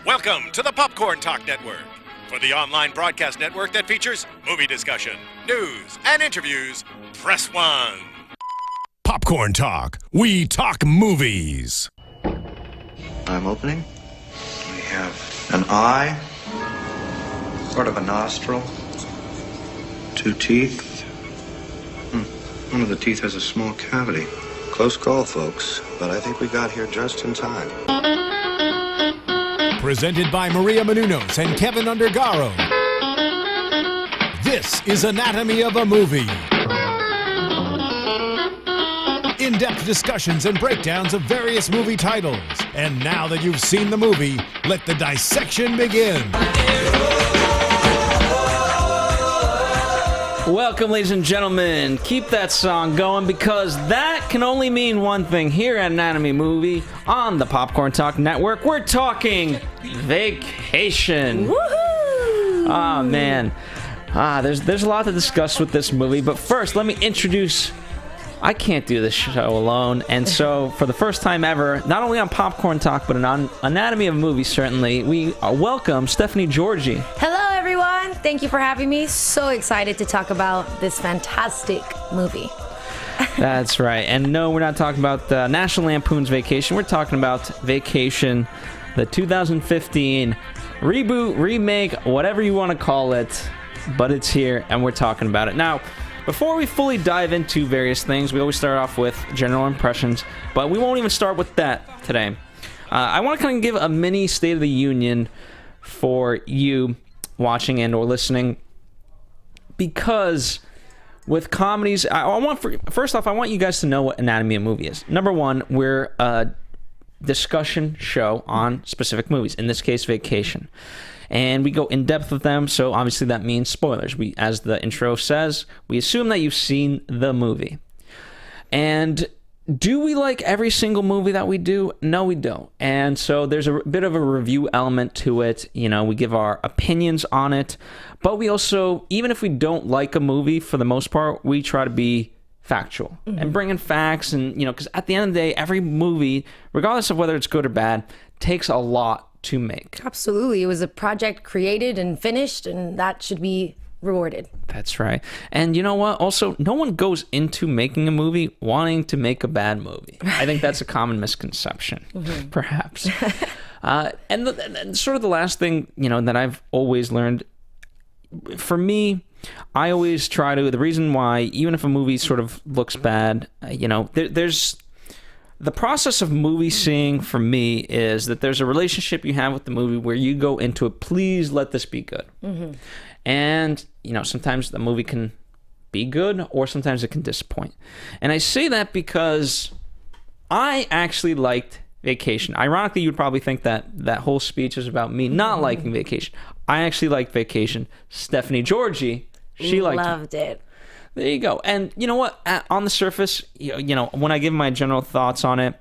Welcome to the Popcorn Talk Network, for the online broadcast network that features movie discussion, news, and interviews. Press 1. Popcorn Talk. We talk movies. I'm opening. We have an eye, sort of a nostril, 2 teeth. One of the teeth has a small cavity. Close call, folks, but I think we got here just in time. Presented by Maria Menounos and Kevin Undergaro. This is Anatomy of a Movie. In-depth discussions and breakdowns of various movie titles. And now that you've seen the movie, let the dissection begin. Welcome, ladies and gentlemen. Keep that song going, because that can only mean one thing here at Anatomy Movie on the Popcorn Talk Network. We're talking Vacation. Woohoo! Oh, man. There's a lot to discuss with this movie, but first, let me introduce... I can't do this show alone, and so for the first time ever, not only on Popcorn Talk, but on Anatomy of a Movie, certainly, we welcome Stephanie Giorgi. Hello, everyone. Thank you for having me. So excited to talk about this fantastic movie. That's right. And no, we're not talking about National Lampoon's Vacation. We're talking about Vacation, the 2015 reboot, remake, whatever you want to call it, but it's here, and we're talking about it. Now, before we fully dive into various things, we always start off with general impressions, but we won't even start with that today. I want to kind of give a mini State of the Union for you watching and or listening, because with comedies, first off, I want you guys to know what Anatomy of a Movie is. Number one, we're a discussion show on specific movies, in this case, Vacation. And we go in depth with them, so obviously that means spoilers. As the intro says, we assume that you've seen the movie. And do we like every single movie that we do? No, we don't. And so there's a bit of a review element to it. You know, we give our opinions on it. But we also, even if we don't like a movie, for the most part, we try to be factual and bring in facts. And, you know, because at the end of the day, every movie, regardless of whether it's good or bad, takes a lot to make. Absolutely. It was a project created and finished, and that should be rewarded. That's right. And you know what? Also, no one goes into making a movie wanting to make a bad movie. I think that's a common misconception, perhaps. And sort of the last thing, you know, that I've always learned, for me, I always try to, the reason why, even if a movie sort of looks bad, you know, there's the process of movie seeing for me is that there's a relationship you have with the movie where you go into it, please let this be good. And, you know, sometimes the movie can be good or sometimes it can disappoint. And I say that because I actually liked Vacation. Ironically, you would probably think that that whole speech is about me not liking Vacation. I actually liked Vacation. Stephanie Giorgi, she loved it. There you go. And you know what? On the surface, you know, when I give my general thoughts on it,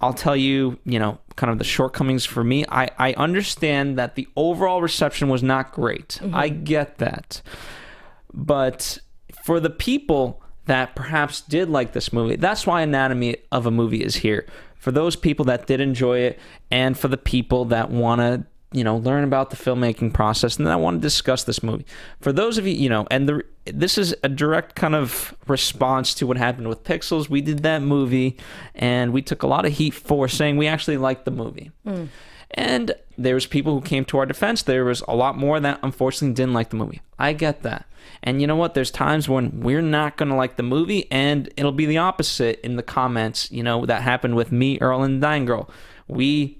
I'll tell you, you know, kind of the shortcomings for me. I understand that the overall reception was not great. I get that. But for the people that perhaps did like this movie, that's why Anatomy of a Movie is here. For those people that did enjoy it, and for the people that want to, you know, learn about the filmmaking process, and then I want to discuss this movie. For those of you, you know, and this is a direct kind of response to what happened with Pixels. We did that movie, and we took a lot of heat for saying we actually liked the movie. And there was people who came to our defense. There was a lot more that unfortunately didn't like the movie. I get that. And you know what? There's times when we're not going to like the movie, and it'll be the opposite in the comments. You know, that happened with me, Earl, and Dying Girl. We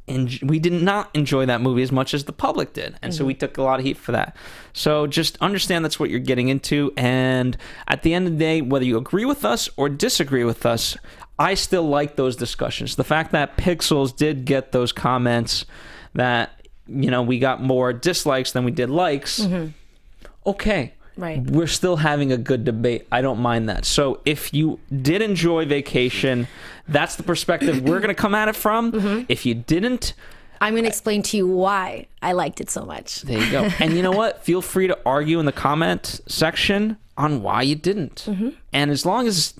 did not enjoy that movie as much as the public did. And so we took a lot of heat for that. So just understand that's what you're getting into. And at the end of the day, whether you agree with us or disagree with us, I still like those discussions. The fact that Pixels did get those comments that, you know, we got more dislikes than we did likes. Okay. Right. We're still having a good debate. I don't mind that. So if you did enjoy Vacation, that's the perspective we're going to come at it from. If you didn't, I'm going to explain to you why I liked it so much. There you go. And you know what? Feel free to argue in the comment section on why you didn't. And as long as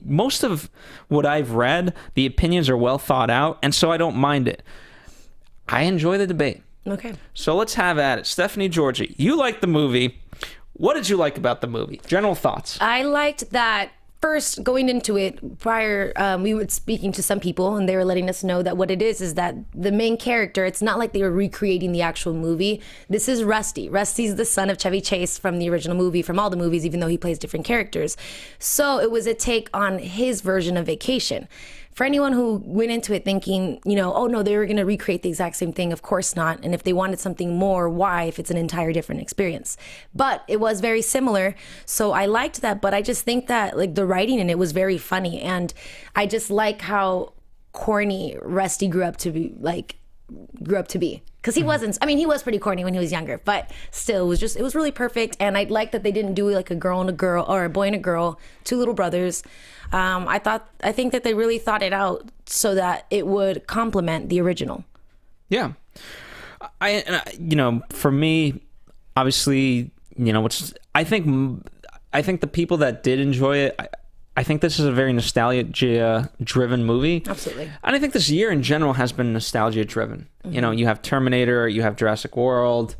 most of what I've read, the opinions are well thought out, and so I don't mind it. I enjoy the debate. Okay. So let's have at it. Stephanie Giorgi, you liked the movie. What did you like about the movie? General thoughts. I liked that. First, going into it, prior, we were speaking to some people, and they were letting us know that what it is that the main character, it's not like they were recreating the actual movie. This is Rusty. Rusty's the son of Chevy Chase from the original movie, from all the movies, even though he plays different characters. So it was a take on his version of Vacation. For anyone who went into it thinking, oh no, they were going to recreate the exact same thing, of course not. And if they wanted something more, why, if it's an entire different experience? But it was very similar, so I liked that. But I just think that like the writing in it was very funny, and I just like how corny Rusty grew up to be. Because he wasn't, he was pretty corny when he was younger, but still, it was really perfect. And I like that they didn't do like a girl and a girl, or a boy and a girl, two little brothers. I think that they really thought it out so that it would complement the original. Yeah. For me, obviously, I think the people that did enjoy it, I think this is a very nostalgia-driven movie. Absolutely. And I think this year in general has been nostalgia-driven. Mm-hmm. You have Terminator, you have Jurassic World.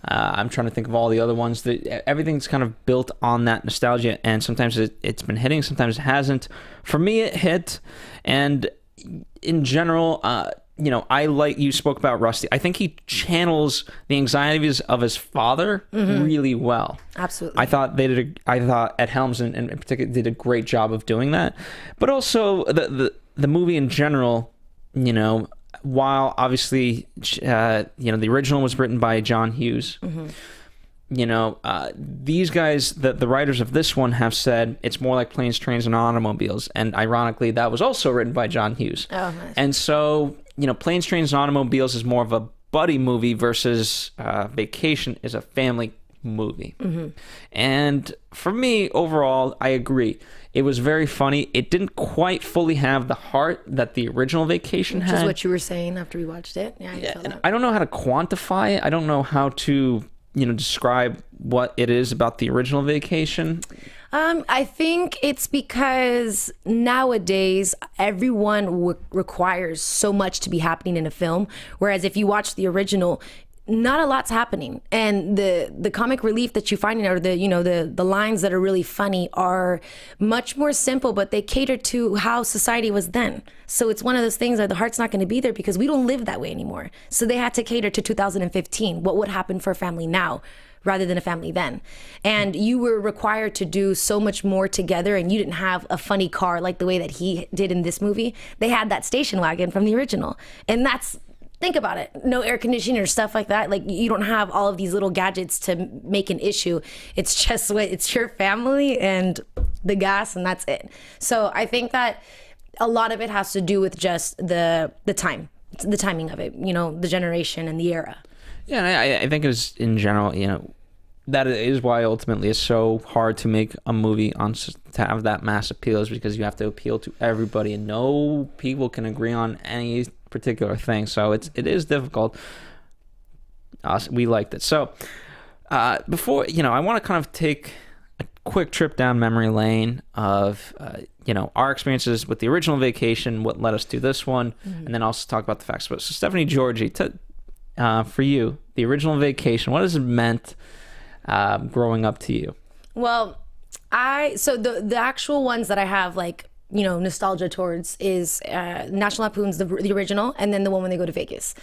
I'm trying to think of all the other ones. Everything's kind of built on that nostalgia, and sometimes it's been hitting, sometimes it hasn't. For me, it hit, and in general, you spoke about Rusty. I think he channels the anxieties of his father really well. Absolutely. I thought Ed Helms in particular did a great job of doing that. But also the movie in general, while obviously the original was written by John Hughes. Mm-hmm. These guys, the writers of this one, have said it's more like Planes, Trains, and Automobiles, and ironically, that was also written by John Hughes. Oh, nice. And so, Planes, Trains, and Automobiles is more of a buddy movie versus Vacation is a family movie. Mm-hmm. And for me, overall, I agree. It was very funny. It didn't quite fully have the heart that the original Vacation had. Which is what you were saying after we watched it. Yeah, I feel that. I don't know how to quantify it. I don't know how to describe what it is about the original Vacation. I think it's because nowadays everyone requires so much to be happening in a film, whereas if you watch the original, not a lot's happening, and the comic relief that you find in it, or the lines that are really funny, are much more simple, but they cater to how society was then. So it's one of those things that the heart's not going to be there because we don't live that way anymore. So they had to cater to 2015. What would happen for a family now rather than a family then? And you were required to do so much more together, and you didn't have a funny car like the way that he did in this movie. They had that station wagon from the original, and think about it. No air conditioning or stuff like that. Like, you don't have all of these little gadgets to make an issue. It's just it's your family and the gas, and that's it. So I think that a lot of it has to do with just the timing of it, the generation and the era. Yeah, and I think it was in general, that is why ultimately it's so hard to make a movie to have that mass appeal, is because you have to appeal to everybody, and no people can agree on any particular thing. So it is difficult. We liked it. So before, I want to kind of take a quick trip down memory lane of our experiences with the original Vacation, what led us to this one, and then also talk about the facts. So Stephanie Giorgi, for you, the original Vacation, what has it meant growing up to you? Well, the actual ones that I have nostalgia towards is National Lampoon's the original, and then the one when they go to Vegas.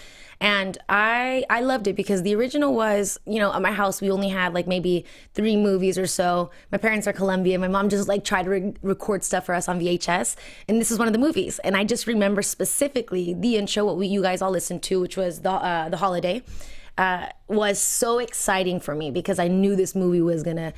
And I loved it because the original was, at my house we only had maybe 3 movies or so. My parents are Colombian. My mom just tried to record stuff for us on VHS, and this is one of the movies. And I just remember specifically the intro, what you guys all listened to, which was the Holiday. Was so exciting for me because I knew this movie was gonna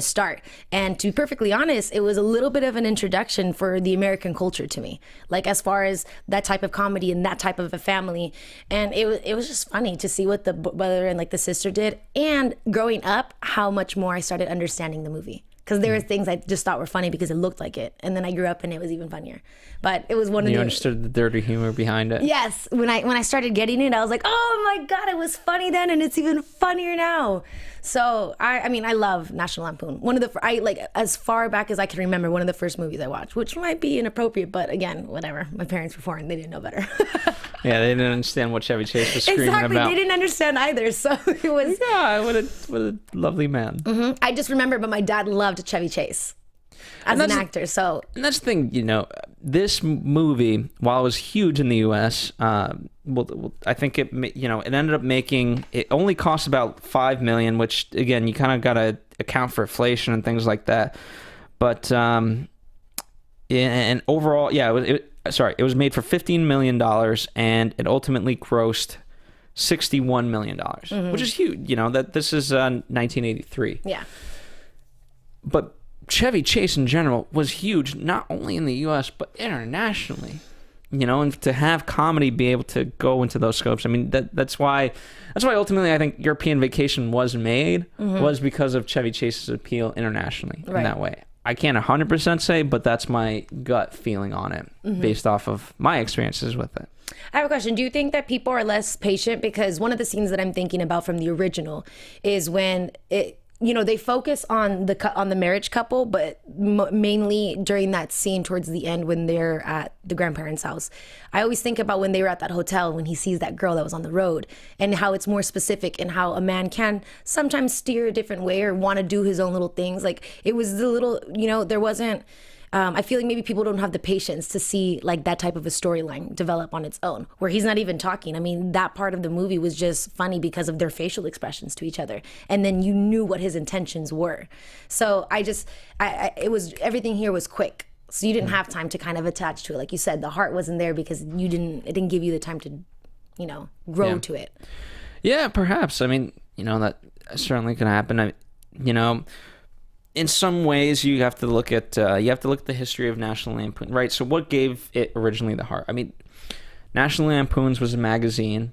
start. And to be perfectly honest, it was a little bit of an introduction for the American culture to me, as far as that type of comedy and that type of a family. And it was just funny to see what the brother and the sister did, and growing up, how much more I started understanding the movie. Because there were things I just thought were funny because it looked like it. And then I grew up and it was even funnier. But it was one of the... You understood the dirty humor behind it? Yes. When I started getting it, I was like, oh my God, it was funny then and it's even funnier now. So, I love National Lampoon. One of the... as far back as I can remember, one of the first movies I watched, which might be inappropriate, but again, whatever. My parents were foreign. They didn't know better. Yeah, they didn't understand what Chevy Chase was screaming Exactly, about. they didn't understand either. So it was. Yeah, what a lovely man. I just remember, but my dad loved Chevy Chase as an actor. So and that's the thing, this movie, while it was huge in the U.S., I think it ended up making, it only cost about $5 million, which again, you kind of got to account for inflation and things like that. But and overall, it was made for $15 million, and it ultimately grossed $61 million, which is huge. That this is 1983. Yeah. But Chevy Chase in general was huge, not only in the U.S. but internationally. And to have comedy be able to go into those scopes, I mean that's why ultimately I think European Vacation was made, was because of Chevy Chase's appeal internationally in that way. I can't 100% say, but that's my gut feeling on it based off of my experiences with it. I have a question. Do you think that people are less patient? Because one of the scenes that I'm thinking about from the original is when they focus on the marriage couple, but mainly during that scene towards the end when they're at the grandparents' house. I always think about when they were at that hotel, when he sees that girl that was on the road, and how it's more specific, and how a man can sometimes steer a different way or want to do his own little things. Like, it was the little, there wasn't, I feel like maybe people don't have the patience to see like that type of a storyline develop on its own, where he's not even talking. I mean, that part of the movie was just funny because of their facial expressions to each other, and then you knew what his intentions were. So it was, everything here was quick, so you didn't have time to kind of attach to it. Like you said, the heart wasn't there because it didn't give you the time to, grow to it. Yeah, perhaps. I mean, that certainly can happen. In some ways, you have to look at the history of National Lampoon, right? So, what gave it originally the heart? I mean, National Lampoons was a magazine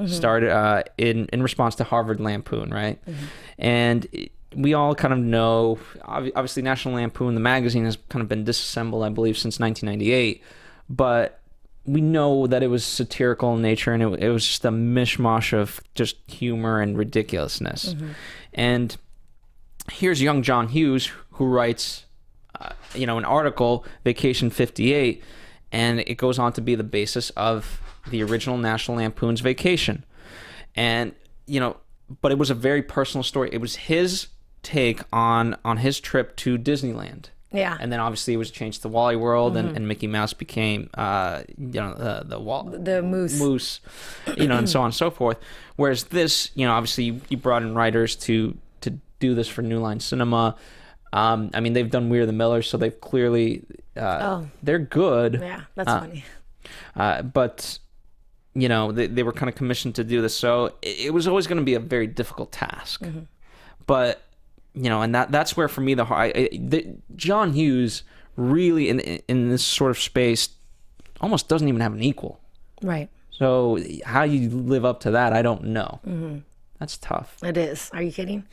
started in response to Harvard Lampoon, right? And we all kind of know, obviously, National Lampoon, the magazine, has kind of been disassembled, I believe, since 1998, but we know that it was satirical in nature, and it was just a mishmash of just humor and ridiculousness, and here's young John Hughes, who writes, an article, Vacation 58, and it goes on to be the basis of the original National Lampoon's Vacation. And, but it was a very personal story. It was his take on his trip to Disneyland. Yeah. And then obviously it was changed to Wally World, and Mickey Mouse became, the moose, and so on and so forth. Whereas this, obviously you brought in writers to do this for New Line Cinema. I mean, they've done We're the Millers, so they've clearly they're good. Yeah, that's funny. But they were kind of commissioned to do this, so it was always going to be a very difficult task. But and that's where for me John Hughes really in this sort of space almost doesn't even have an equal. Right. So how you live up to that, I don't know. That's tough. It is. Are you kidding?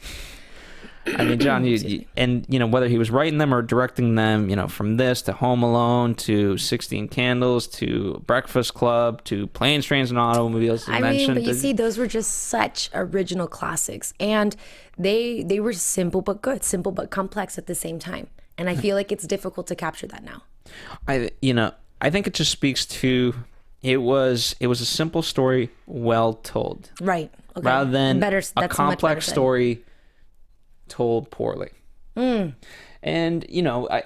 I mean, John, whether he was writing them or directing them, from this to Home Alone to 16 Candles to Breakfast Club to Planes, Trains, and Automobiles. But you see, those were just such original classics, and they were simple but good, simple but complex at the same time. And I feel like it's difficult to capture that now. I think it just speaks to it was a simple story, well told, right? Okay. Rather than a complex story told poorly. And I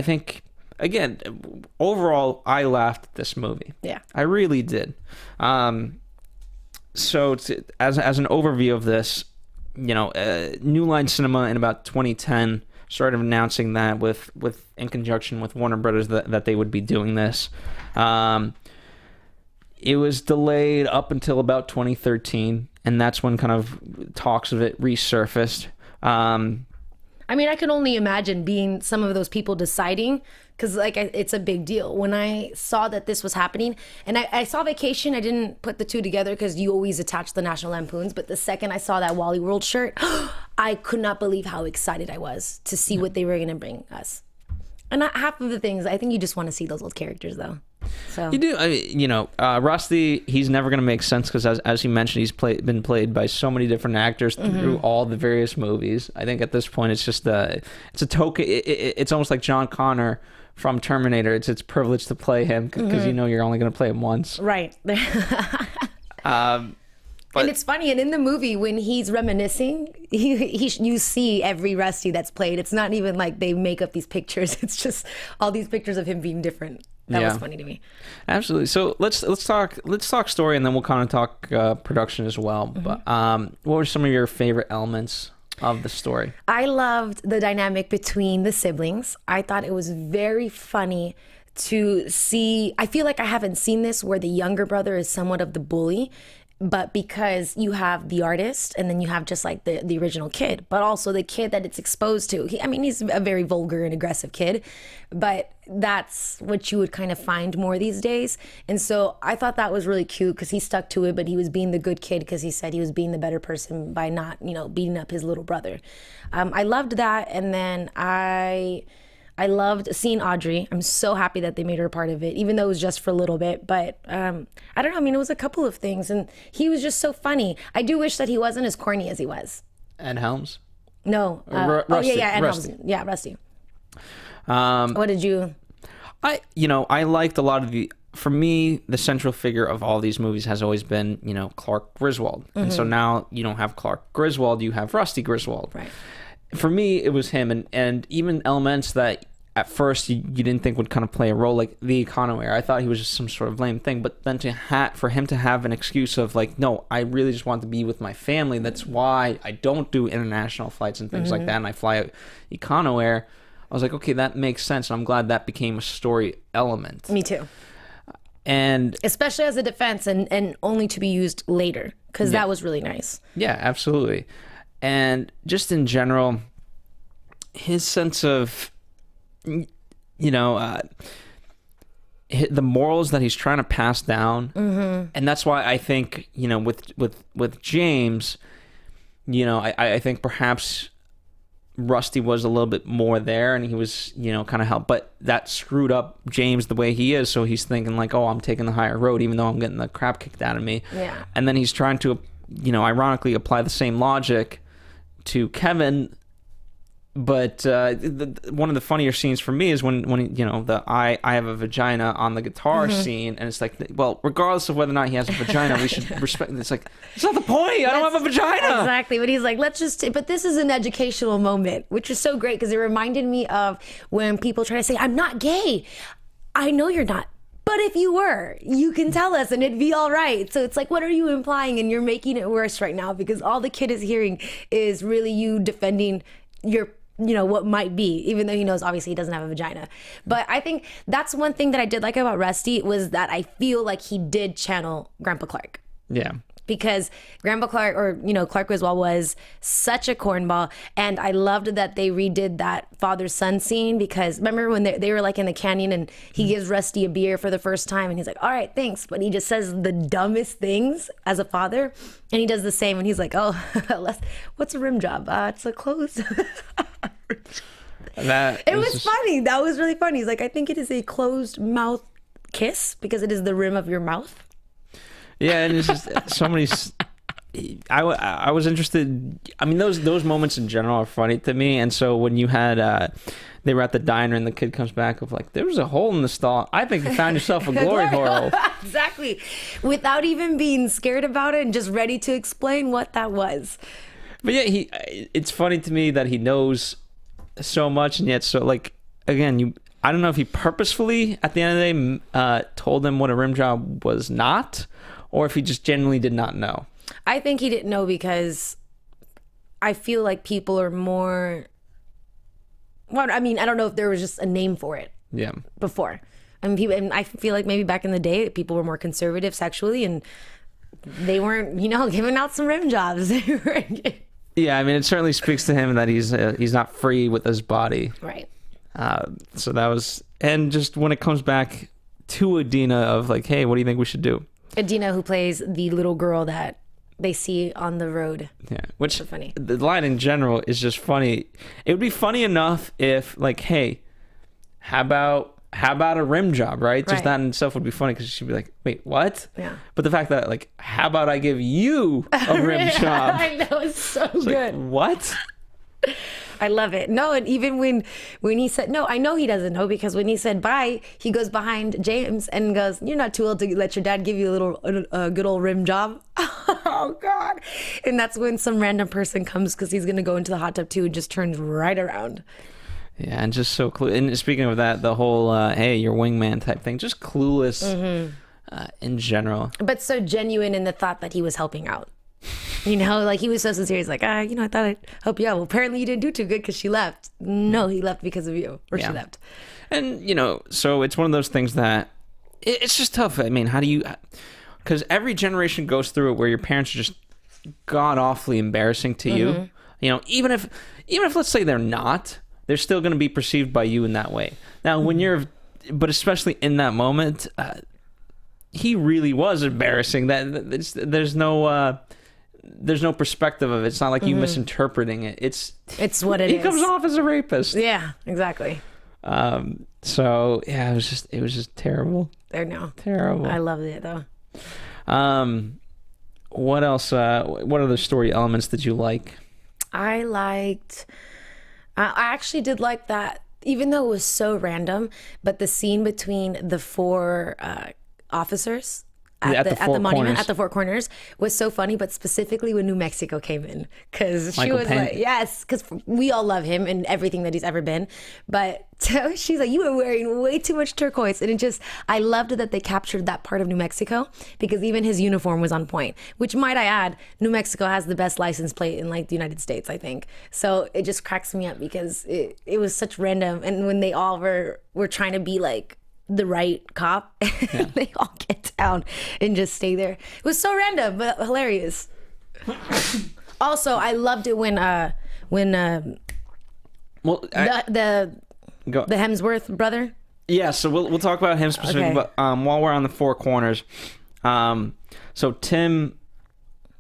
think, again, overall, I laughed at this movie. Yeah, I really did. So as an overview of this, New Line Cinema in about 2010 started announcing that with in conjunction with Warner Brothers that they would be doing this. It was delayed up until about 2013, and that's when kind of talks of it resurfaced. I mean, I can only imagine being some of those people deciding, because it's a big deal. When I saw that this was happening, and I saw Vacation, I didn't put the two together because you always attach the National Lampoons, but the second I saw that Wally World shirt, I could not believe how excited I was to see what they were going to bring us. And half of the things, I think you just want to see those old characters, though. So you do. I mean, Rusty, he's never going to make sense because, as you mentioned, he's been played by so many different actors through all the various movies. I think at this point, it's just it's a token. It's almost like John Connor from Terminator. It's its privilege to play him because you know you're only going to play him once. Right. And it's funny, and in the movie when he's reminiscing, you see every Rusty that's played. It's not even like they make up these pictures. It's just all these pictures of him being different. That was funny to me. Absolutely. So let's talk story, and then we'll kind of talk production as well. But what were some of your favorite elements of the story? I loved the dynamic between the siblings. I thought it was very funny to see. I feel like I haven't seen this where the younger brother is somewhat of the bully, but because you have the artist and then you have just like the original kid, but also the kid that it's exposed to. He's a very vulgar and aggressive kid, but that's what you would kind of find more these days. And so I thought that was really cute because he stuck to it, but he was being the good kid because he said he was being the better person by not, beating up his little brother. I loved that. And then I loved seeing Audrey. I'm so happy that they made her a part of it, even though it was just for a little bit. But I don't know. It was a couple of things. And he was just so funny. I do wish that he wasn't as corny as he was. Ed Helms? No. Rusty. Ed Helms. Yeah, Rusty. What did you... I liked a lot of for me, the central figure of all these movies has always been, Clark Griswold. And so now you don't have Clark Griswold, you have Rusty Griswold. Right. For me, it was him, and even elements that at first you didn't think would kind of play a role, like the Econo-Air. I thought he was just some sort of lame thing, but then for him to have an excuse of like, no, I really just want to be with my family. That's why I don't do international flights and things like that, and I fly Econo-Air. I was like, okay, that makes sense, and I'm glad that became a story element. Me too. And especially as a defense and only to be used later, because that was really nice. Yeah, absolutely. And just in general, his sense of, the morals that he's trying to pass down, and that's why I think, with James, I think perhaps Rusty was a little bit more there, and he was, kind of helped, but that screwed up James the way he is. So he's thinking like, oh, I'm taking the higher road, even though I'm getting the crap kicked out of me. Yeah. And then he's trying to, ironically apply the same logic to Kevin, but one of the funnier scenes for me is when I have a vagina on the guitar scene, and it's like, well, regardless of whether or not he has a vagina, we should respect. It's like, it's not the point. I don't have a vagina. Exactly. But he's like, but this is an educational moment, which is so great because it reminded me of when people try to say, I'm not gay. I know you're not. But if you were, you can tell us and it'd be all right. So it's like, what are you implying? And you're making it worse right now because all the kid is hearing is really you defending your, what might be, even though he knows obviously he doesn't have a vagina. But I think that's one thing that I did like about Rusty was that I feel like he did channel Grandpa Clark. Yeah. Because Grandpa Clark, or Clark Griswold, was such a cornball, and I loved that they redid that father-son scene. Because remember when they were like in the canyon and he gives Rusty a beer for the first time, and he's like, "All right, thanks," but he just says the dumbest things as a father, and he does the same, and he's like, "Oh, what's a rim job? It's a closed." It was funny. That was really funny. He's like, "I think it is a closed mouth kiss because it is the rim of your mouth." Yeah, and it's just so many. I was interested. Those moments in general are funny to me. And so when you had, they were at the diner and the kid comes back of like, there was a hole in the stall. I think you found yourself a glory hole. Exactly, without even being scared about it and just ready to explain what that was. But yeah, it's funny to me that he knows so much and yet so like again I don't know if he purposefully at the end of the day told them what a rim job was not. Or if he just genuinely did not know. I think he didn't know because I feel like people are more... Well, I don't know if there was just a name for it. Yeah. Before. And I feel like maybe back in the day, people were more conservative sexually and they weren't, giving out some rim jobs. Yeah, it certainly speaks to him that he's not free with his body. Right. So that was... And just when it comes back to Adina of like, hey, what do you think we should do? Adina, who plays the little girl that they see on the road. Yeah, which so funny. The line in general is just funny. It would be funny enough if like, hey, how about a rim job, right? Just that in itself would be funny because she'd be like, wait, what? Yeah. But the fact that like, how about I give you a rim job? I know, it's so good. Like, what? I love it. No, and even when he said, no, I know he doesn't know, because when he said bye, he goes behind James and goes, "You're not too old to let your dad give you a good old rim job." Oh, God. And that's when some random person comes because he's going to go into the hot tub too and just turns right around. Yeah, and just so clueless. And speaking of that, the whole, hey, you're wingman type thing, just clueless in general. But so genuine in the thought that he was helping out. You know, like he was so sincere. He's like, I thought I'd help you out. Well, apparently you didn't do too good because she left. No, he left because of you. Or she left. And, so it's one of those things that it's just tough. I mean, how do you... Because every generation goes through it where your parents are just god-awfully embarrassing to you. Even if let's say they're not, they're still going to be perceived by you in that way. Now, but especially in that moment, he really was embarrassing. That there's no perspective of it. It's not like you misinterpreting it. It's what it is. He comes off as a rapist. Yeah, exactly. So yeah, it was just terrible. Terrible. I loved it though. What else? What other story elements did you like? I actually did like that, even though it was so random, but the scene between the four officers at the monument at the Four Corners was so funny, but specifically when New Mexico came in, because she was like, yes, because we all love him and everything that he's ever been, but she's like, you were wearing way too much turquoise. And I loved that they captured that part of New Mexico, because even his uniform was on point, which, might I add, New Mexico has the best license plate in like the United States, I think. So it just cracks me up because it was such random. And when they all were trying to be like the right cop, they all get down and just stay there. It was so random, but hilarious. Also, I loved it when the Hemsworth brother. Yeah, so we'll talk about him specifically, but while we're on the Four Corners, so Tim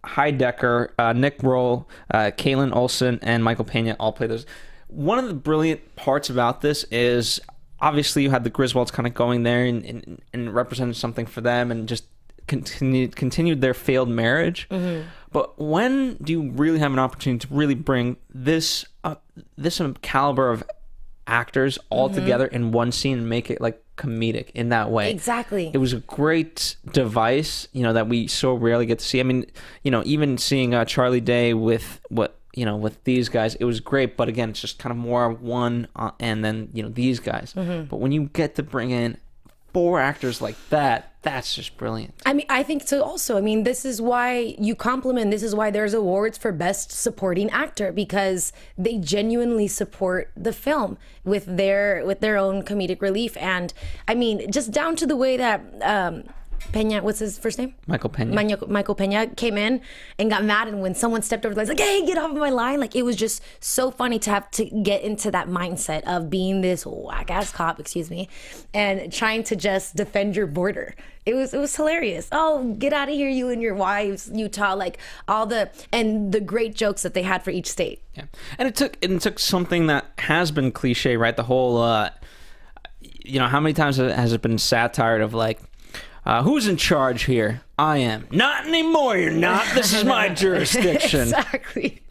Heidecker, Nick Kroll, Kaylin Olsen, and Michael Pena all play those. One of the brilliant parts about this is, obviously, you had the Griswolds kind of going there and represented something for them and just continued their failed marriage. Mm-hmm. But when do you really have an opportunity to really bring this caliber of actors all together in one scene and make it like comedic in that way? Exactly. It was a great device, that we so rarely get to see. I mean, even seeing Charlie Day with with these guys, it was great. But again, it's just kind of more one and then, these guys. Mm-hmm. But when you get to bring in four actors like that, that's just brilliant. I mean, I think so also. I mean, this is why you compliment, this is why there's awards for Best Supporting Actor, because they genuinely support the film with their own comedic relief. And I mean, just down to the way that Pena, what's his first name? Michael Pena. Michael Pena came in and got mad, and when someone stepped over the line, like, hey, get off of my line. Like, it was just so funny to have to get into that mindset of being this whack-ass cop, and trying to just defend your border. It was hilarious. Oh, get out of here, you and your wives, Utah. Like, and the great jokes that they had for each state. Yeah, and it took something that has been cliche, right? The whole, how many times has it been satired of like, who's in charge here? I am. Not anymore, you're not. This is my jurisdiction. Exactly.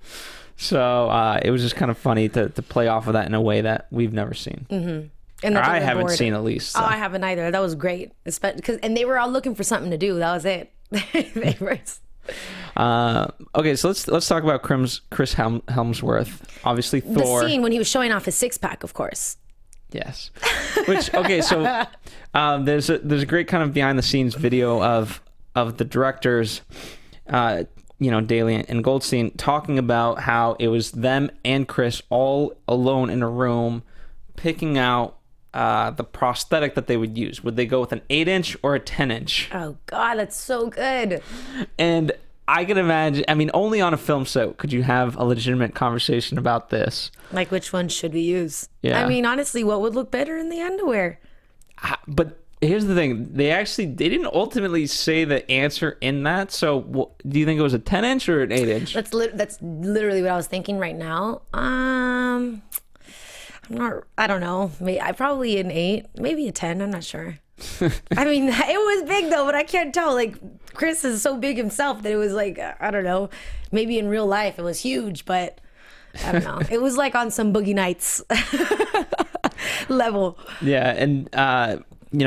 So it was just kind of funny to play off of that in a way that we've never seen. Mm-hmm. And I haven't seen, at least. So. Oh, I haven't either. That was great. And they were all looking for something to do. That was it. Okay, so let's talk about Chris Hemsworth. Obviously, Thor. The scene when he was showing off his six-pack, of course. Yes. Which, okay, so there's a great kind of behind the scenes video of the directors, Daley and Goldstein, talking about how it was them and Chris all alone in a room picking out the prosthetic that they would use. Would they go with an 8-inch or a 10-inch? Oh God, that's so good. And I can imagine, I mean, only on a film set could you have a legitimate conversation about this. Like, which one should we use? Yeah. I mean, honestly, what would look better in the underwear? But here's the thing. They didn't ultimately say the answer in that. So do you think it was a 10-inch or an 8-inch? That's literally what I was thinking right now. I don't know. Probably an 8, maybe a 10. I'm not sure. I mean, it was big though, but I can't tell. Like, Chris is so big himself that it was like, I don't know, maybe in real life it was huge, but I don't know. It was like on some Boogie Nights level. Yeah, and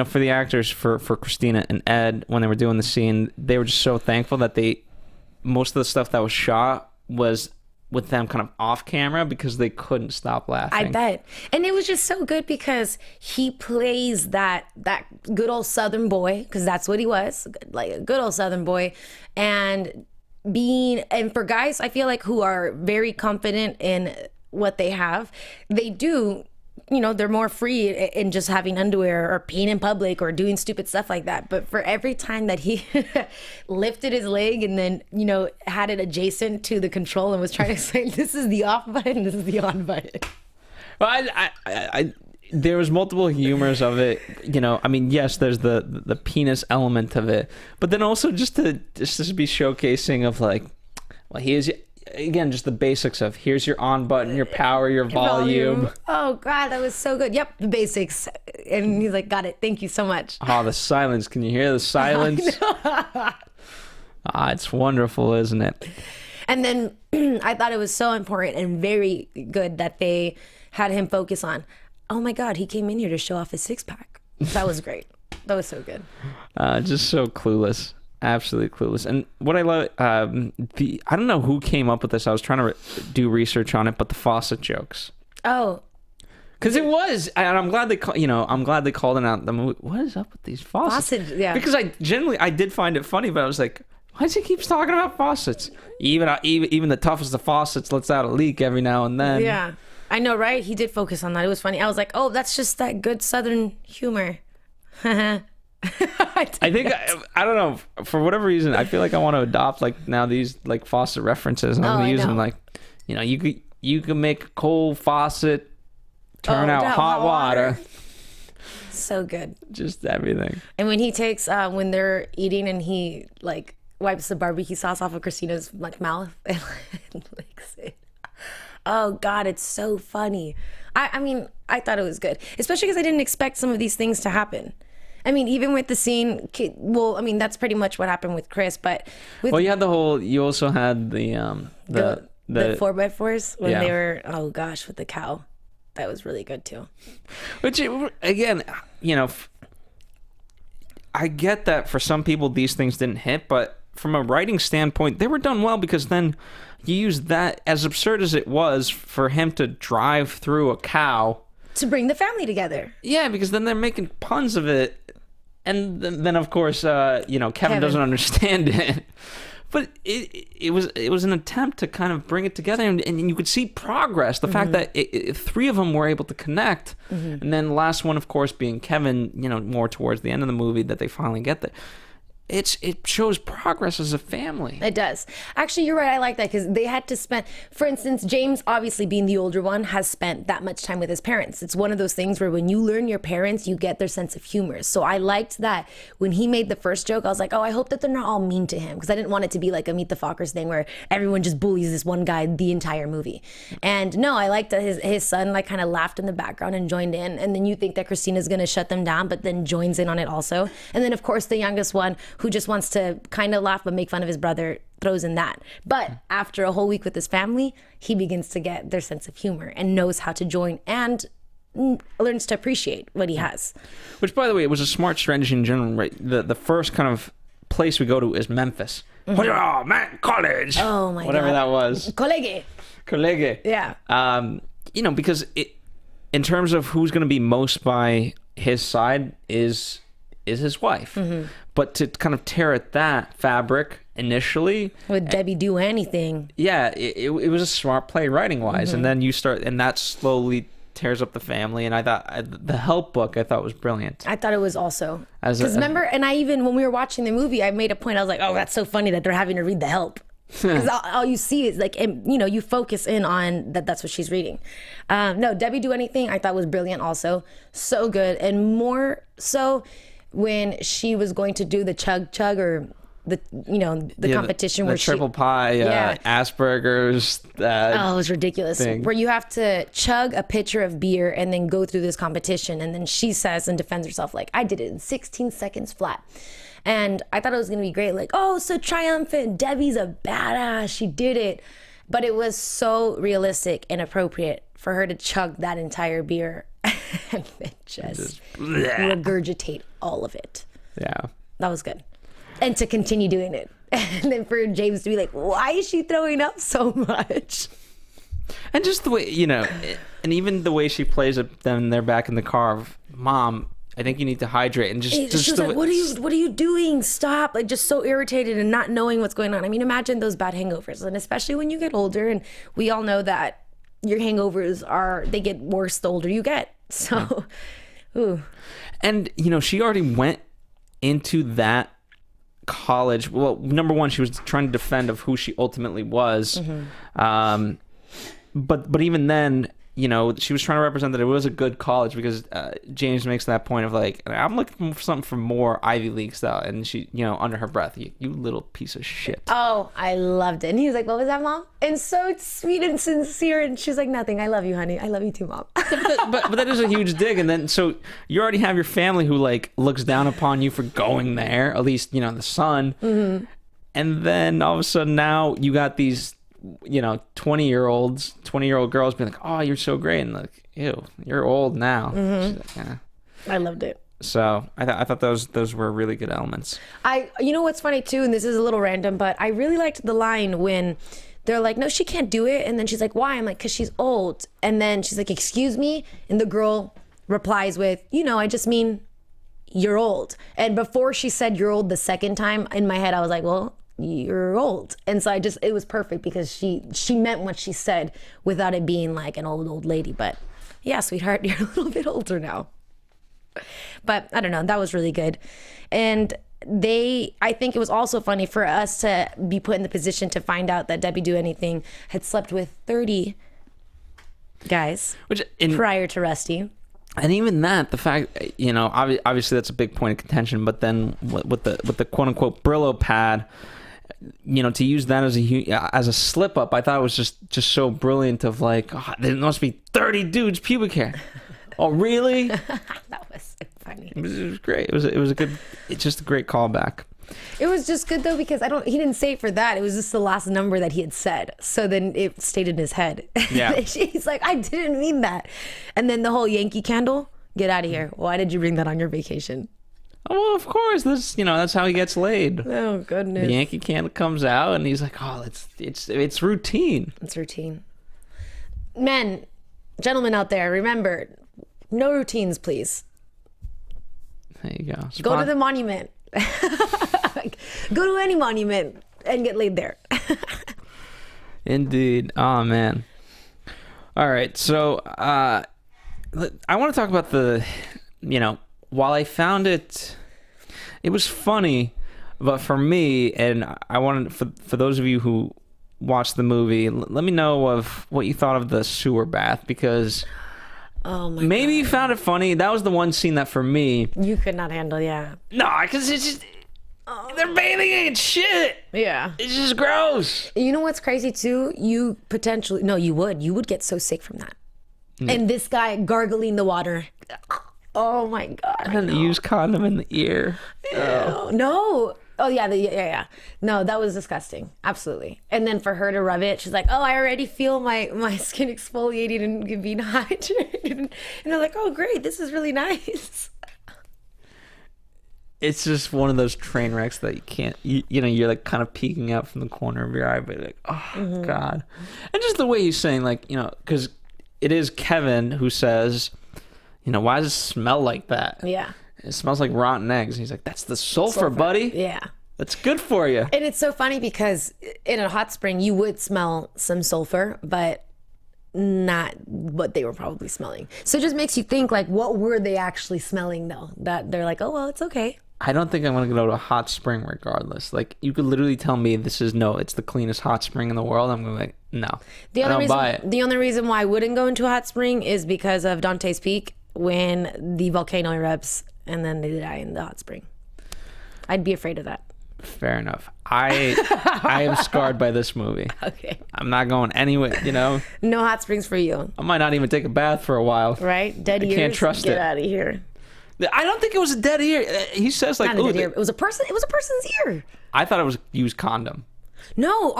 for the actors, for Christina and Ed, when they were doing the scene, they were just so thankful that most of the stuff that was shot was with them kind of off camera because they couldn't stop laughing. I bet. And it was just so good because he plays that good old Southern boy, because that's what he was, like a good old Southern boy. And for guys, I feel like, who are very confident in what they have, they do, they're more free in just having underwear or peeing in public or doing stupid stuff like that. But for every time that he lifted his leg and then, had it adjacent to the control and was trying to say, this is the off button, this is the on button. Well, I there was multiple humors of it. Yes, there's the penis element of it, but then also just to be showcasing of like, well, he is. Again, just the basics of here's your on button, your power, your volume. Oh God, that was so good. Yep, the basics. And he's like, got it. Thank you so much. Oh, the silence. Can you hear the silence? It's wonderful, isn't it? And then I thought it was so important and very good that they had him focus on, oh my God, he came in here to show off his six pack. That was great. That was so good. Just so clueless. Absolutely clueless. And what I love, I don't know who came up with this. I was trying to do research on it, but the faucet jokes. Oh, because it was, and I'm glad they called it out. The movie. What is up with these faucets? Yeah. Because I did find it funny, but I was like, why does he keep talking about faucets? Even the toughest of faucets lets out a leak every now and then. Yeah, I know, right? He did focus on that. It was funny. I was like, oh, that's just that good Southern humor. I think I don't know, for whatever reason I feel like I want to adopt like now these like faucet references, and I'm gonna use them like, you can make a cold faucet turn out hot water. So good. Just everything. And when he takes when they're eating and he like wipes the barbecue sauce off of Christina's like mouth and licks it. Oh God, it's so funny. I thought it was good, especially because I didn't expect some of these things to happen. Even with the scene, that's pretty much what happened with Chris, but you also had the 4x4s when they were, oh gosh, with the cow. That was really good too. Which, again, I get that for some people these things didn't hit, but from a writing standpoint, they were done well, because then you use that, as absurd as it was, for him to drive through a cow. To bring the family together. Yeah, because then they're making puns of it. And then of course, Kevin doesn't understand it. But it was an attempt to kind of bring it together, and you could see progress. The fact that three of them were able to connect, and then the last one, of course, being Kevin, more towards the end of the movie, that they finally get there. It shows progress as a family. It does. Actually, you're right. I like that, because they had to spend, for instance, James, obviously being the older one, has spent that much time with his parents. It's one of those things where when you learn your parents, you get their sense of humor. So I liked that when he made the first joke, I was like, oh, I hope that they're not all mean to him, because I didn't want it to be like a Meet the Fockers thing where everyone just bullies this one guy the entire movie. And no, I liked that his son like kind of laughed in the background and joined in. And then you think that Christina's going to shut them down, but then joins in on it also. And then of course the youngest one, who just wants to kind of laugh but make fun of his brother, throws in that. But after a whole week with his family, he begins to get their sense of humor and knows how to join and learns to appreciate what he has. Which, by the way, it was a smart strategy in general, right? The first kind of place we go to is Memphis. Oh, man, college. Oh my Whatever God. that was. Collegue. Yeah. Because in terms of who's going to be most by his side is his wife. But to kind of tear at that fabric initially, would Debbie do anything? Yeah, it was a smart play writing wise. And then you start, and that slowly tears up the family. And I thought the Help book I thought was brilliant. I thought it was also, because remember, and I even, when we were watching the movie, I made a point. I was like, oh, that's so funny that they're having to read the Help. Because all you see is like, you focus in on that's what she's reading. No, Debbie Do Anything I thought was brilliant also. So good. And more so when she was going to do the chug or the competition the where triple pie, Asperger's. It was ridiculous. Thing. Where you have to chug a pitcher of beer and then go through this competition. And then she says and defends herself like, I did it in 16 seconds flat. And I thought it was going to be great. Like, oh, so triumphant. Debbie's a badass. She did it. But it was so realistic and appropriate for her to chug that entire beer and then just regurgitate all of it. Yeah. That was good. And to continue doing it. And then for James to be like, why is she throwing up so much? And just the way, and even the way she plays it, then they're back in the car. Mom, I think you need to hydrate. And just she was like, what are you doing? Stop. Like, just so irritated and not knowing what's going on. I mean, imagine those bad hangovers. And especially when you get older, and we all know that your hangovers they get worse the older you get. So, ooh. And, she already went into that college. Well, number one, she was trying to defend of who she ultimately was. Mm-hmm. But even then, she was trying to represent that it was a good college, because James makes that point of like, I'm looking for something for more Ivy League style. And she, under her breath, you little piece of shit. Oh, I loved it. And he was like, what was that, Mom? And so sweet and sincere. And she's like, nothing. I love you, honey. I love you too, Mom. but that is a huge dig. And then, so you already have your family who like looks down upon you for going there, at least, the son. Mm-hmm. And then all of a sudden now you got these 20-year-old girls being like, oh, you're so great, and like, ew, you're old now. Mm-hmm. Like, yeah. I loved it. So I thought those were really good elements. What's funny too, and this is a little random, but I really liked the line when they're like, no, she can't do it, and then she's like, why? I'm like, because she's old. And then she's like, excuse me, and the girl replies with, I just mean you're old. And before she said you're old the second time, in my head I was like, well, you're old. And so it was perfect, because she meant what she said without it being like an old lady. But yeah, sweetheart, you're a little bit older now. But I don't know, that was really good. And I think it was also funny for us to be put in the position to find out that Debbie Do Anything had slept with 30 guys prior to Rusty. And even that, the fact, obviously that's a big point of contention, but then with the quote unquote Brillo pad, to use that as a slip up, I thought it was just so brilliant of like, oh, there must be 30 dudes pubic hair. Oh, really? That was so funny. It was great. It's just a great callback. It was just good though, because he didn't say it for that. It was just the last number that he had said. So then it stayed in his head. Yeah. He's like, I didn't mean that. And then the whole Yankee Candle, get out of here. Why did you bring that on your vacation? Oh, well, of course. That's how he gets laid. Oh, goodness. The Yankee Candle comes out and he's like, oh, it's routine. It's routine. Men, gentlemen out there, remember, no routines, please. There you go. Go to the monument. Go to any monument and get laid there. Indeed. Oh, man. All right. So I want to talk about while I found it was funny, but for me, and I wanted, for those of you who watched the movie, let me know of what you thought of the sewer bath, because maybe you found it funny. That was the one scene that for me, you could not handle. Yeah. No, because it's just, they're bathing in shit. Yeah. It's just gross. You know what's crazy too? You would get so sick from that. Mm. And this guy gargling the water. Oh my God. And then use condom in the ear. Oh. No. Oh yeah, yeah. No, that was disgusting. Absolutely. And then for her to rub it, she's like, oh, I already feel my skin exfoliating and being hydrated. And they're like, oh great, this is really nice. It's just one of those train wrecks that you can't, you're like kind of peeking out from the corner of your eye, but like, oh God. And just the way he's saying, like, because it is Kevin who says, why does it smell like that? Yeah. It smells like rotten eggs. And he's like, that's the sulfur, buddy. Yeah. That's good for you. And it's so funny because in a hot spring, you would smell some sulfur, but not what they were probably smelling. So it just makes you think, like, what were they actually smelling, though? That they're like, oh, well, it's okay. I don't think I'm going to go to a hot spring regardless. Like, you could literally tell me it's the cleanest hot spring in the world. I'm going to be like, no. I don't buy it. The only reason why I wouldn't go into a hot spring is because of Dante's Peak, when the volcano erupts and then they die in the hot spring. I'd be afraid of that. Fair enough. I am scarred by this movie. Okay. I'm not going anywhere, No hot springs for you. I might not even take a bath for a while. Right? Dead ears. I can't trust it. Get out of here. I don't think it was a dead ear. He says like, not a dead ear. It was a person's ear. I thought it was used condom. No,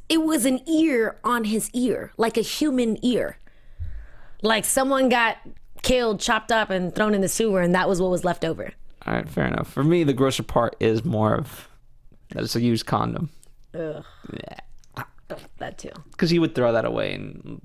it was an ear on his ear, like a human ear. Like someone got killed, chopped up, and thrown in the sewer, and that was what was left over. All right, fair enough. For me, the grosser part is more of that it's a used condom. Ugh. Yeah. That too. Because he would throw that away and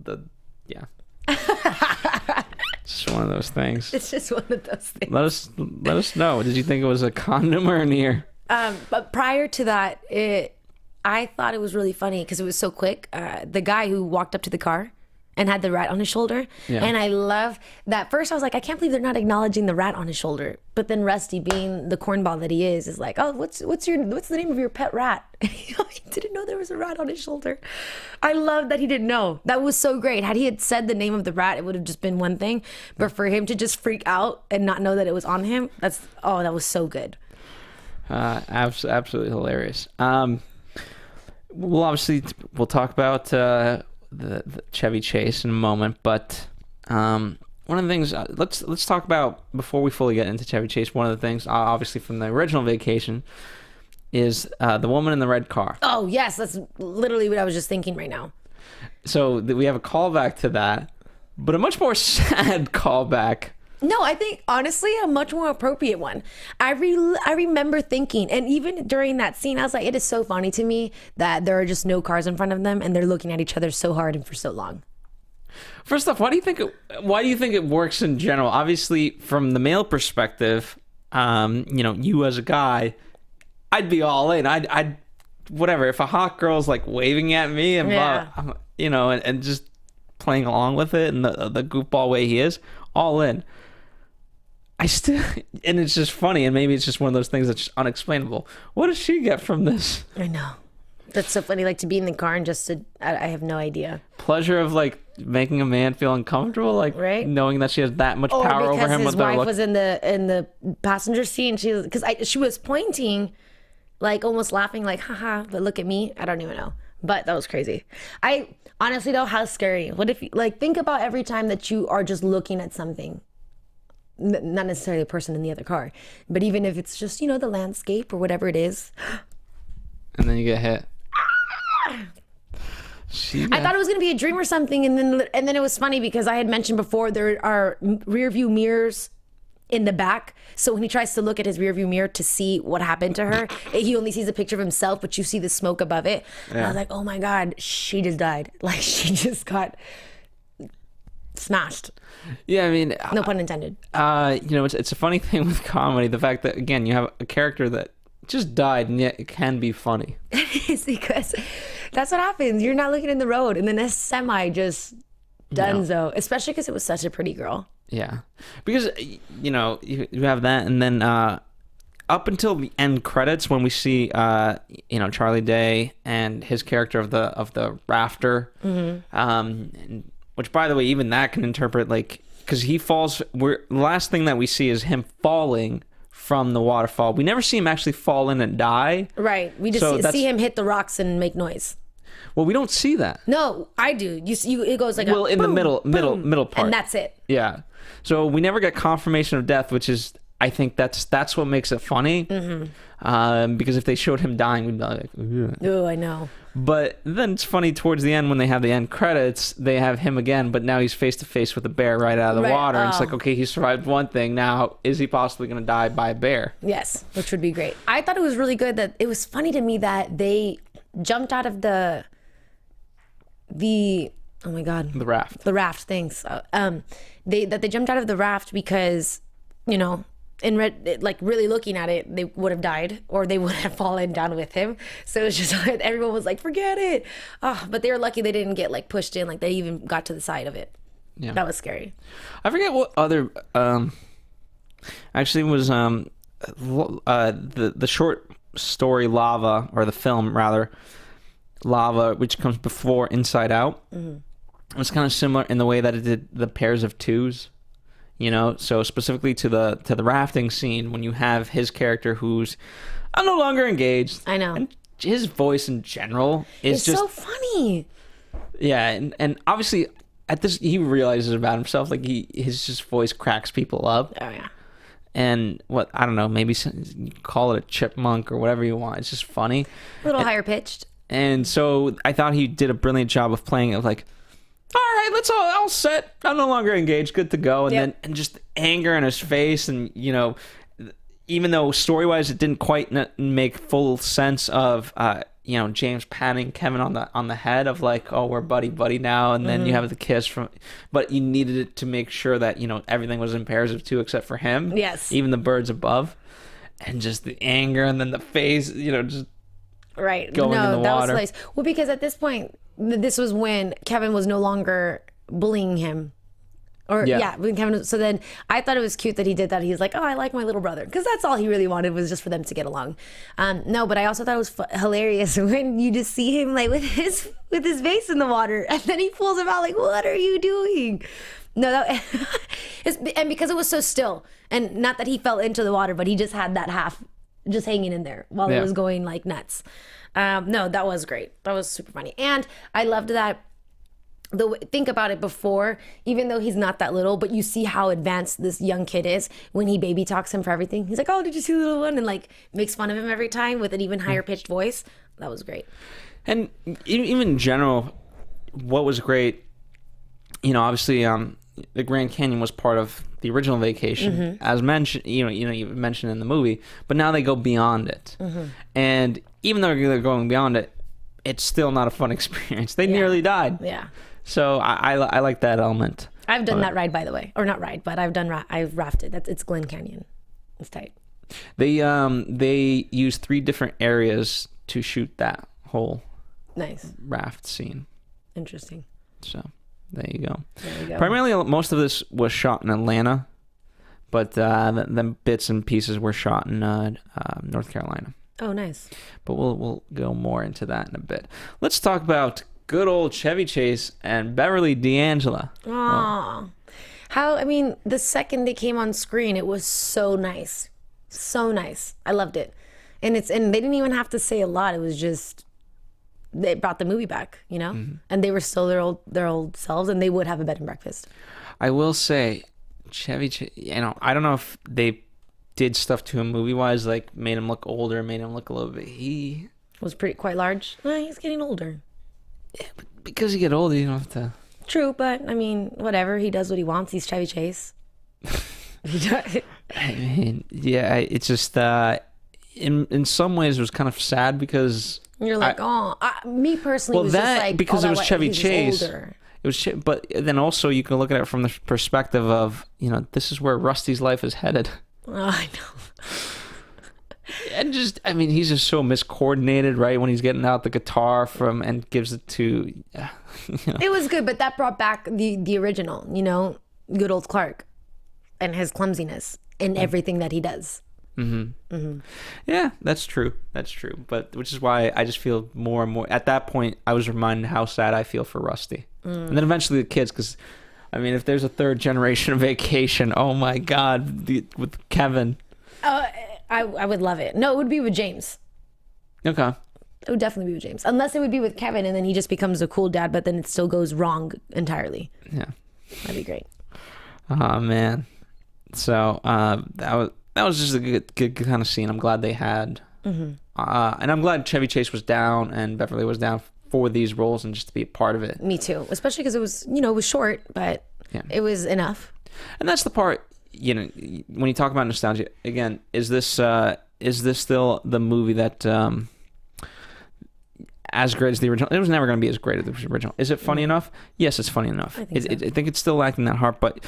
yeah. It's just one of those things. It's just one of those things. Let us know. Did you think it was a condom or an ear? But prior to that, I thought it was really funny because it was so quick. The guy who walked up to the car and had the rat on his shoulder. Yeah. And I love that. First, I was like, I can't believe they're not acknowledging the rat on his shoulder. But then Rusty, being the cornball that he is like, oh, what's the name of your pet rat? And he didn't know there was a rat on his shoulder. I love that he didn't know. That was so great. Had he had said the name of the rat, it would have just been one thing. But for him to just freak out and not know that it was on him, that was so good. Absolutely hilarious. We'll talk about the Chevy Chase in a moment, but one of the things let's talk about before we fully get into Chevy Chase. One of the things, obviously from the original Vacation, is the woman in the red car. Oh yes, that's literally what I was just thinking right now. So we have a callback to that, but a much more sad callback. No, I think honestly a much more appropriate one. I remember thinking, and even during that scene, I was like, it is so funny to me that there are just no cars in front of them, and they're looking at each other so hard and for so long. First off, why do you think it works in general? Obviously, from the male perspective, you as a guy, I'd be all in. I'd whatever. If a hot girl's like waving at me and and just playing along with it, and the goofball way he is, all in. And it's just funny, and maybe it's just one of those things that's just unexplainable. What does she get from this? I know. That's so funny, like to be in the car and just to, I have no idea. Pleasure of like making a man feel uncomfortable, like right? Knowing that she has that much power over him. Because his wife was in the passenger seat, and she was pointing, like almost laughing, like haha, but look at me. I don't even know, but that was crazy. I honestly though, how scary. What if think about every time that you are just looking at something. Not necessarily the person in the other car, but even if it's just, the landscape or whatever it is. And then you get hit. I thought it was going to be a dream or something. And then it was funny because I had mentioned before there are rear view mirrors in the back. So when he tries to look at his rear view mirror to see what happened to her, he only sees a picture of himself, but you see the smoke above it. Yeah. And I was like, oh my God, she just died. Like she just got smashed. Yeah, I mean, no pun intended. It's a funny thing with comedy, the fact that again you have a character that just died and yet it can be funny. It's because that's what happens. You're not looking in the road, and then a semi just donezo, especially because it was such a pretty girl. Yeah, because you have that, and then up until the end credits when we see Charlie Day and his character of the rafter. Mm-hmm. Which, by the way, even that can interpret because he falls. The last thing that we see is him falling from the waterfall. We never see him actually fall in and die. Right. We just see him hit the rocks and make noise. Well, we don't see that. No, I do. It goes like in boom, the middle part, and that's it. Yeah. So we never get confirmation of death, which is, I think that's what makes it funny. Mm-hmm. Because if they showed him dying, we'd be like, oh, I know. But then it's funny towards the end when they have the end credits, they have him again, but now he's face to face with a bear right out of the water. And it's like, okay, he survived one thing. Now, is he possibly going to die by a bear? Yes, which would be great. I thought it was really good that it was funny to me that they jumped out of the oh my God, the raft. The raft. Thanks. They jumped out of the raft because really looking at it, they would have died or they would have fallen down with him. So it was just everyone was like, forget it. Oh, but they were lucky they didn't get pushed in. They even got to the side of it. Yeah, that was scary. I forget what other actually was the short story Lava, or the film rather, Lava, which comes before Inside Out. Mm-hmm. It was kind of similar in the way that it did the pairs of twos. So specifically to the rafting scene, when you have his character who's no longer engaged. I know. And his voice in general is just so funny. Yeah, and obviously at this he realizes about himself, his just voice cracks people up. Oh yeah. And maybe you call it a chipmunk or whatever you want. It's just funny. A little higher pitched. And so I thought he did a brilliant job of playing it like, all right, let's all set. I'm no longer engaged. Good to go. And then and just anger in his face. And, you know, even though story-wise it didn't quite make full sense of, you know, James patting Kevin on the head of like, oh, we're buddy now. And then you have the kiss but you needed it to make sure that, you know, everything was imperative too, except for him. Yes. Even the birds above. And just the anger and then the face, you know, just right. going in the that water. was nice. Well, because at this point, this was when Kevin was no longer bullying him. Or when Kevin. So then I thought it was cute that he did that. He's like, oh, I like my little brother, because that's all he really wanted was just for them to get along. No, but I also thought it was hilarious when you just see him like with his face in the water, and then he pulls him out like, what are you doing? No, and because it was so still, and not that he fell into the water, but he just had that half just hanging in there while it was going like nuts. No, that was great. That was super funny, and I loved that. Think about it before, even though he's not that little, but you see how advanced this young kid is when he baby talks him for everything. He's like, oh, did you see the little one? And like makes fun of him every time with an even higher pitched voice. That was great. And even in general, what was great, you know, obviously the Grand Canyon was part of the original Vacation, as mentioned, you mentioned in the movie, but now they go beyond it. And even though they're going beyond it, it's still not a fun experience. They nearly died. Yeah. So I like that element. I've done that ride, by the way, or not ride, but I've rafted. It's Glen Canyon. It's tight. They use 3 different areas to shoot that whole raft scene. Interesting. So there you go. Primarily, most of this was shot in Atlanta, but then bits and pieces were shot in North Carolina. Oh, nice. But we'll go more into that in a bit. Let's talk about good old Chevy Chase and Beverly D'Angelo. Aww. The second they came on screen, it was so nice. So nice. I loved it. And they didn't even have to say a lot. It was just, they brought the movie back, you know? And they were still their old selves, and they would have a bed and breakfast. I will say, Chevy Chase, you know, I don't know if they did stuff to him movie-wise, like made him look older, made him look a little bit, he was quite large. He's getting older. Yeah, but because you get older, you don't have to. True, but I mean, whatever. He does what he wants. He's Chevy Chase. I mean, yeah, it's just in some ways it was kind of sad because you're like, me personally. Well, was that just like, because it was Chevy Chase. Older. It was, but then also you can look at it from the perspective of, you know, this is where Rusty's life is headed. Oh, I know. And just, I mean, he's just so miscoordinated, right? When he's getting out the guitar and gives it to, you know. It was good, but that brought back the original, you know, good old Clark and his clumsiness in everything that he does. Yeah, that's true. But which is why I just feel more and more, at that point, I was reminded how sad I feel for Rusty. And then eventually the kids, because, I mean, if there's a third generation of Vacation, oh my God, with Kevin. I would love it. No, it would be with James. Okay. It would definitely be with James. Unless it would be with Kevin and then he just becomes a cool dad, but then it still goes wrong entirely. Yeah. That'd be great. Oh, man. So that was just a good kind of scene. I'm glad they had. And I'm glad Chevy Chase was down and Beverly was down for these roles and just to be a part of it. Me too. Especially because it was, you know, it was short, but it was enough. And that's the part, you know, when you talk about nostalgia, again, is this still the movie that as great as the original? It was never going to be as great as the original. Is it funny enough? Yes, it's funny enough. I think it's still lacking that heart, but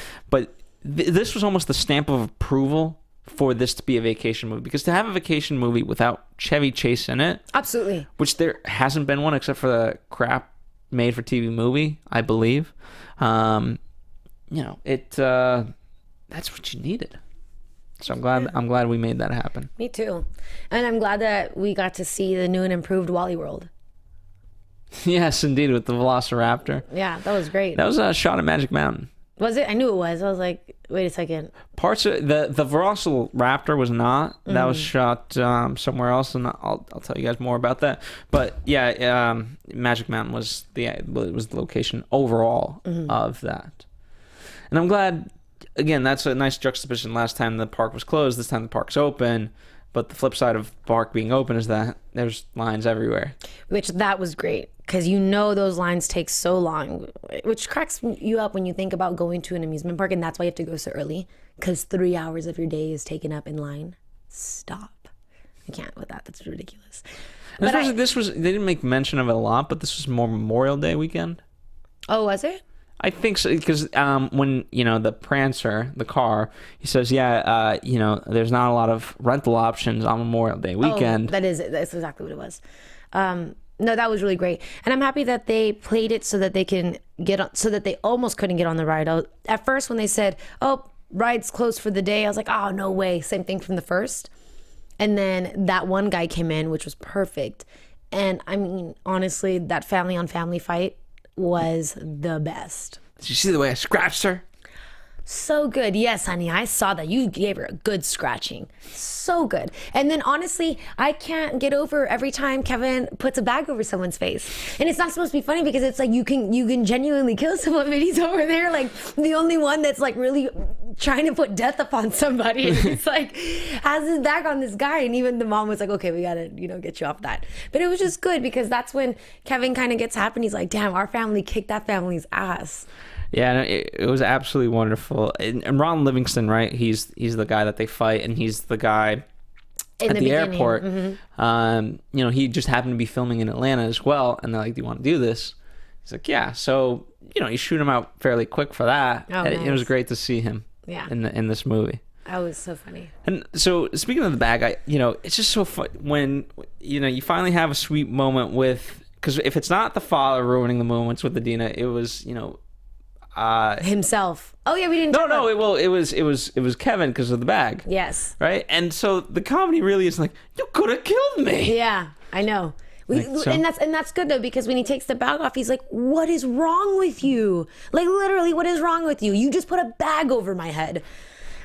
this was almost the stamp of approval for this to be a Vacation movie, because to have a Vacation movie without Chevy Chase in it, absolutely, which there hasn't been one except for the crap made for TV movie, I believe. You know, that's what you needed. So I'm glad we made that happen. Me too. And I'm glad that we got to see the new and improved Wally World. Yes, indeed, with the Velociraptor. Yeah, that was great. That was shot at Magic Mountain. Was it? I knew it was. I was like, wait a second. Parts of the Velociraptor was not. That was shot somewhere else, and I'll tell you guys more about that. But yeah, Magic Mountain was the location overall of that. And I'm glad. Again, that's a nice juxtaposition. Last time the park was closed, this time the park's open. But the flip side of park being open is that there's lines everywhere. Which that was great, because those lines take so long, which cracks you up when you think about going to an amusement park, and that's why you have to go so early, because 3 hours of your day is taken up in line. Stop. I can't with that. That's ridiculous. They didn't make mention of it a lot, but this was more Memorial Day weekend. Oh, was it? I think so, because when, the Prancer, the car, he says, there's not a lot of rental options on Memorial Day weekend. Oh, that's exactly what it was. No, that was really great. And I'm happy that they played it so that they can so that they almost couldn't get on the ride. At first, when they said, oh, ride's closed for the day, I was like, oh, no way. Same thing from the first. And then that one guy came in, which was perfect. And I mean, honestly, that family on family fight was the best. Did you see the way I scratched her? So good. Yes, honey, I saw that. You gave her a good scratching. So good. And then honestly, I can't get over every time Kevin puts a bag over someone's face. And it's not supposed to be funny, because it's like you can genuinely kill someone, but he's over there like the only one that's like really trying to put death upon somebody. And he's like has his back on this guy, and even the mom was like, okay, we gotta get you off that. But it was just good, because that's when Kevin kind of gets happy. He's like, damn, our family kicked that family's ass. Yeah, it was absolutely wonderful. And Ron Livingston, right? He's the guy that they fight, and he's the guy at the airport. Mm-hmm. He just happened to be filming in Atlanta as well, and they're like, "Do you want to do this?" He's like, "Yeah." So you shoot him out fairly quick for that. Oh, It was great to see him. Yeah. In this movie. That was so funny. And so, speaking of the bag, it's just so fun when you finally have a sweet moment with, because if it's not the father ruining the moments with Adina, it was himself. Oh yeah, we didn't. It was Kevin because of the bag. Yes. Right, and so the comedy really is like, you could have killed me. Yeah, I know. So. And that's good though, because when he takes the bag off, he's like, "What is wrong with you? Like literally, what is wrong with you? You just put a bag over my head."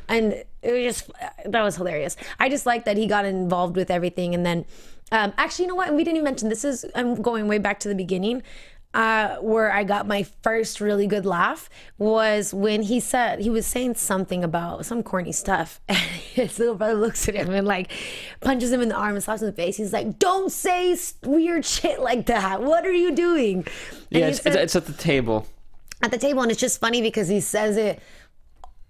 And it was that was hilarious. I just like that he got involved with everything. And then, actually, you know what? We didn't even mention this. I'm going way back to the beginning. Where I got my first really good laugh was when he was saying something about some corny stuff, and his little brother looks at him and like punches him in the arm and slaps him in the face. He's like, "Don't say weird shit like that. What are you doing?" And it's at the table. At the table, and it's just funny because he says it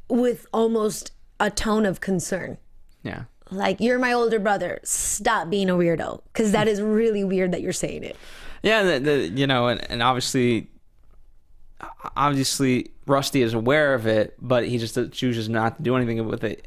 with almost a tone of concern. Yeah. Like, you're my older brother. Stop being a weirdo, because that is really weird that you're saying it. Yeah, and obviously Rusty is aware of it, but he just chooses not to do anything with it,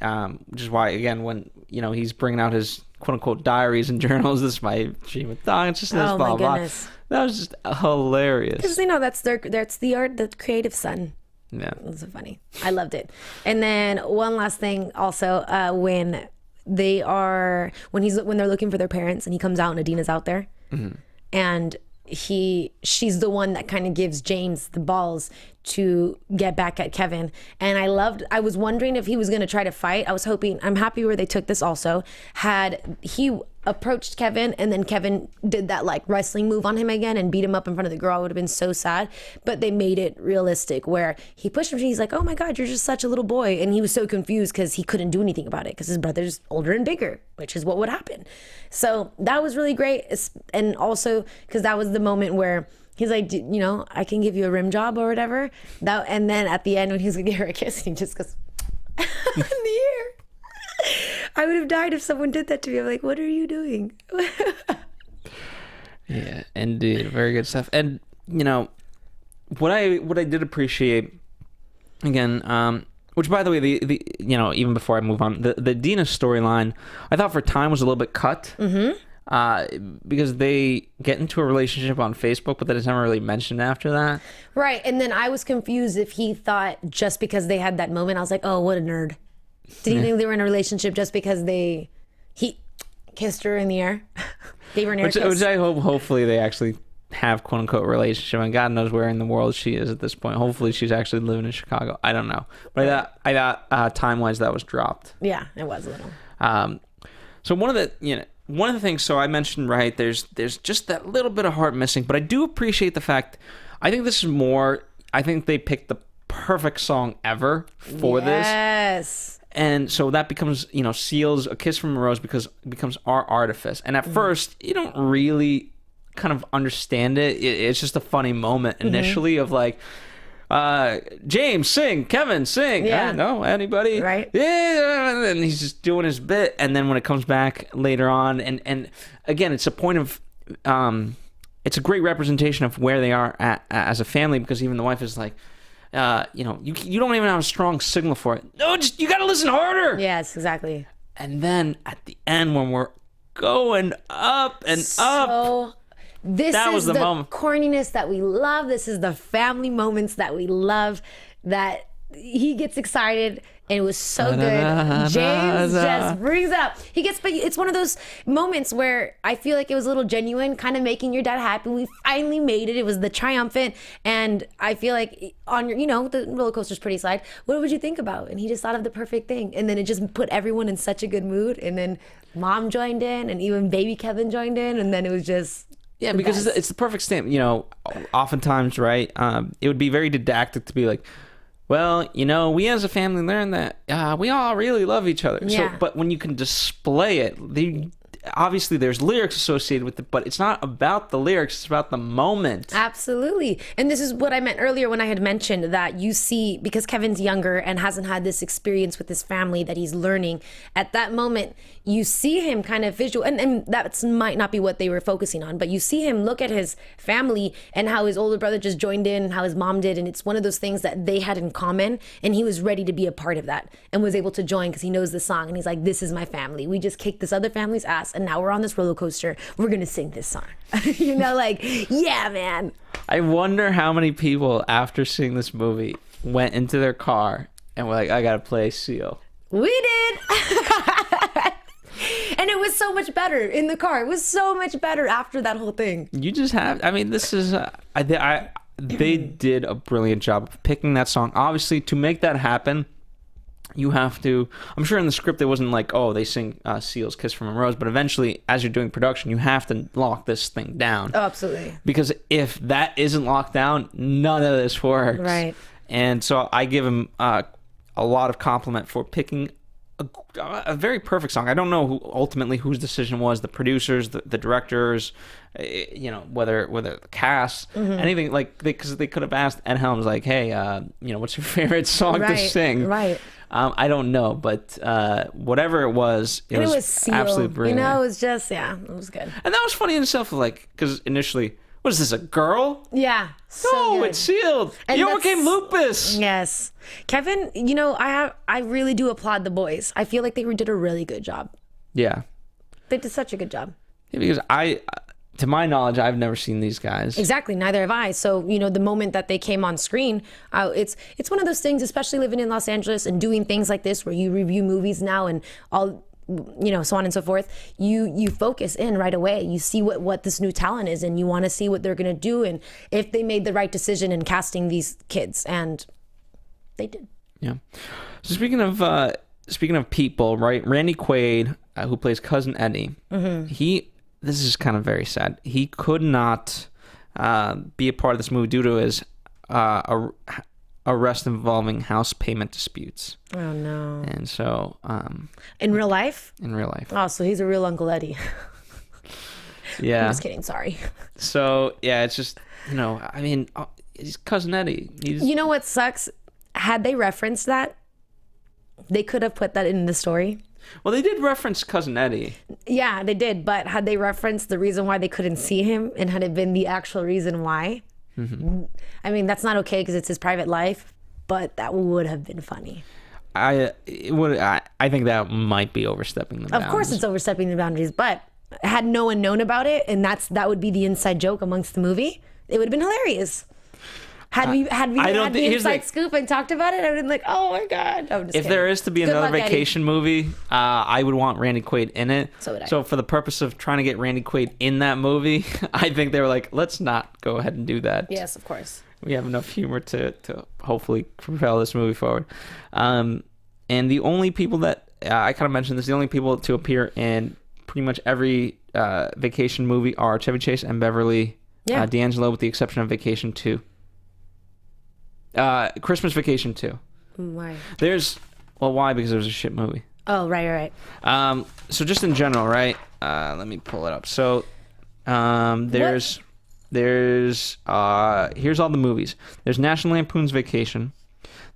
which is why, again, when he's bringing out his quote-unquote diaries and journals, this is my dream with dog, it's just this, oh, blah, my blah, goodness. That was just hilarious. Because, that's the art, the creative son. Yeah. It was so funny. I loved it. And then one last thing also, when they're looking for their parents, and he comes out and Adina's out there. Mm-hmm. And she's the one that kind of gives James the balls to get back at Kevin. And I was wondering if he was going to try to fight. I'm happy where they took this also. Had he approached Kevin and then Kevin did that like wrestling move on him again and beat him up in front of the girl, I would have been so sad. But they made it realistic where he pushed him. He's like, "Oh my God, you're just such a little boy." And he was so confused because he couldn't do anything about it because his brother's older and bigger, which is what would happen. So that was really great. And also because that was the moment where he's like, "I can give you a rim job or whatever." And then at the end when he's gonna give her a kiss, he just goes in the air. I would have died if someone did that to me. I'm like, "What are you doing?" Yeah, indeed, very good stuff. And what I did appreciate, again, which by the way, the even before I move on, the Dina storyline, I thought for time was a little bit cut. Mm-hmm. Because they get into a relationship on Facebook, but that is never really mentioned after that. Right, and then I was confused if he thought just because they had that moment, I was like, "Oh, what a nerd." Did he think they were in a relationship just because he kissed her in the air? Gave her an air kiss? Which I hope, hopefully they actually have quote unquote relationship, and God knows where in the world she is at this point. Hopefully she's actually living in Chicago. I don't know. But I thought time-wise that was dropped. Yeah, it was a little. So one of the things, so I mentioned, right, there's just that little bit of heart missing, but I do appreciate the fact, I think they picked the perfect song ever for this. Yes. And so that becomes, Seal's A Kiss from a Rose becomes our artifice. And at first, you don't really kind of understand it. It's just a funny moment initially of like, James, sing. Kevin, sing. Yeah. I don't know, anybody? Right. Yeah. And he's just doing his bit. And then when it comes back later on, and again, it's a point of, it's a great representation of where they are as a family, because even the wife is like, you don't even have a strong signal for it. No, you got to listen harder. Yes, exactly. And then at the end, when we're going up and up, this is the moment. Corniness that we love. This is the family moments that we love. That he gets excited. And it was so good. James just brings it up. But it's one of those moments where I feel like it was a little genuine, kind of making your dad happy. We finally made it. It was the triumphant. And I feel like on your, the roller coaster's pretty slide. What would you think about? And he just thought of the perfect thing. And then it just put everyone in such a good mood. And then mom joined in, and even baby Kevin joined in. And then it was just. Yeah, because it's the perfect stamp. Oftentimes, right? It would be very didactic to be like, well, we as a family learned that we all really love each other. Yeah. So, but when you can display it, obviously there's lyrics associated with it, but it's not about the lyrics, it's about the moment. Absolutely. And this is what I meant earlier when I had mentioned that you see, because Kevin's younger and hasn't had this experience with his family that he's learning, at that moment, you see him kind of visual, and that might not be what they were focusing on, but you see him look at his family and how his older brother just joined in, how his mom did, and it's one of those things that they had in common, and he was ready to be a part of that and was able to join because he knows the song, and he's like, this is my family. We just kicked this other family's ass, and now we're on this roller coaster. We're going to sing this song. Yeah, man. I wonder how many people after seeing this movie went into their car and were like, I got to play Seal. We did. And it was so much better in the car. It was so much better after that whole thing. You just have, this is, they did a brilliant job of picking that song. Obviously, to make that happen, you have to, I'm sure in the script it wasn't like, oh, they sing Seal's Kiss from a Rose, but eventually, as you're doing production, you have to lock this thing down. Oh, absolutely. Because if that isn't locked down, none of this works. Right. And so I give him a lot of compliment for picking a very perfect song. I don't know ultimately whose decision was, the producers, the directors, whether the cast, anything, like, because they could have asked Ed Helms, like, hey, what's your favorite song to sing? Right. I don't know, but whatever it was, it was Seal. absolutely brilliant. It was just, it was good. And that was funny in itself, like, because initially, what is this, a girl? Yeah. No, it's sealed. And you overcame lupus. Yes. Kevin, I really do applaud the boys. I feel like they did a really good job. Yeah. They did such a good job. Yeah, because to my knowledge, I've never seen these guys. Exactly. Neither have I. So, the moment that they came on screen, it's one of those things, especially living in Los Angeles and doing things like this where you review movies now and all, so on and so forth, you focus in right away. You see what this new talent is, and you want to see what they're going to do and if they made the right decision in casting these kids, and they did. Yeah. So speaking of people, right? Randy Quaid, who plays Cousin Eddie, this is kind of very sad. He could not be a part of this movie due to his arrest involving house payment disputes. Oh, no. And so... in real life? In real life. Oh, so he's a real Uncle Eddie. Yeah. I'm just kidding. Sorry. So, yeah, it's just, he's Cousin Eddie. You know what sucks? Had they referenced that, they could have put that in the story. Well, they did reference Cousin Eddie. Yeah, they did. But had they referenced the reason why they couldn't see him, and had it been the actual reason why, that's not okay because it's his private life, but that would have been funny. I think that might be overstepping the bounds. Of course it's overstepping the boundaries, but had no one known about it, and that would be the inside joke amongst the movie, it would have been hilarious. Had we had the inside scoop and talked about it, I would have been like, oh my God. I'm just kidding. There is to be another vacation movie, I would want Randy Quaid in it. So would I. So for the purpose of trying to get Randy Quaid in that movie, I think they were like, let's not go ahead and do that. Yes, of course. We have enough humor to hopefully propel this movie forward. And the only people that, I kind of mentioned this, the only people to appear in pretty much every vacation movie are Chevy Chase and Beverly D'Angelo, with the exception of Vacation 2. Christmas Vacation 2. Why? There's Well, why? Because it was a shit movie. Oh, right. So just in general, right? Let me pull it up. So there's here's all the movies. There's National Lampoon's Vacation.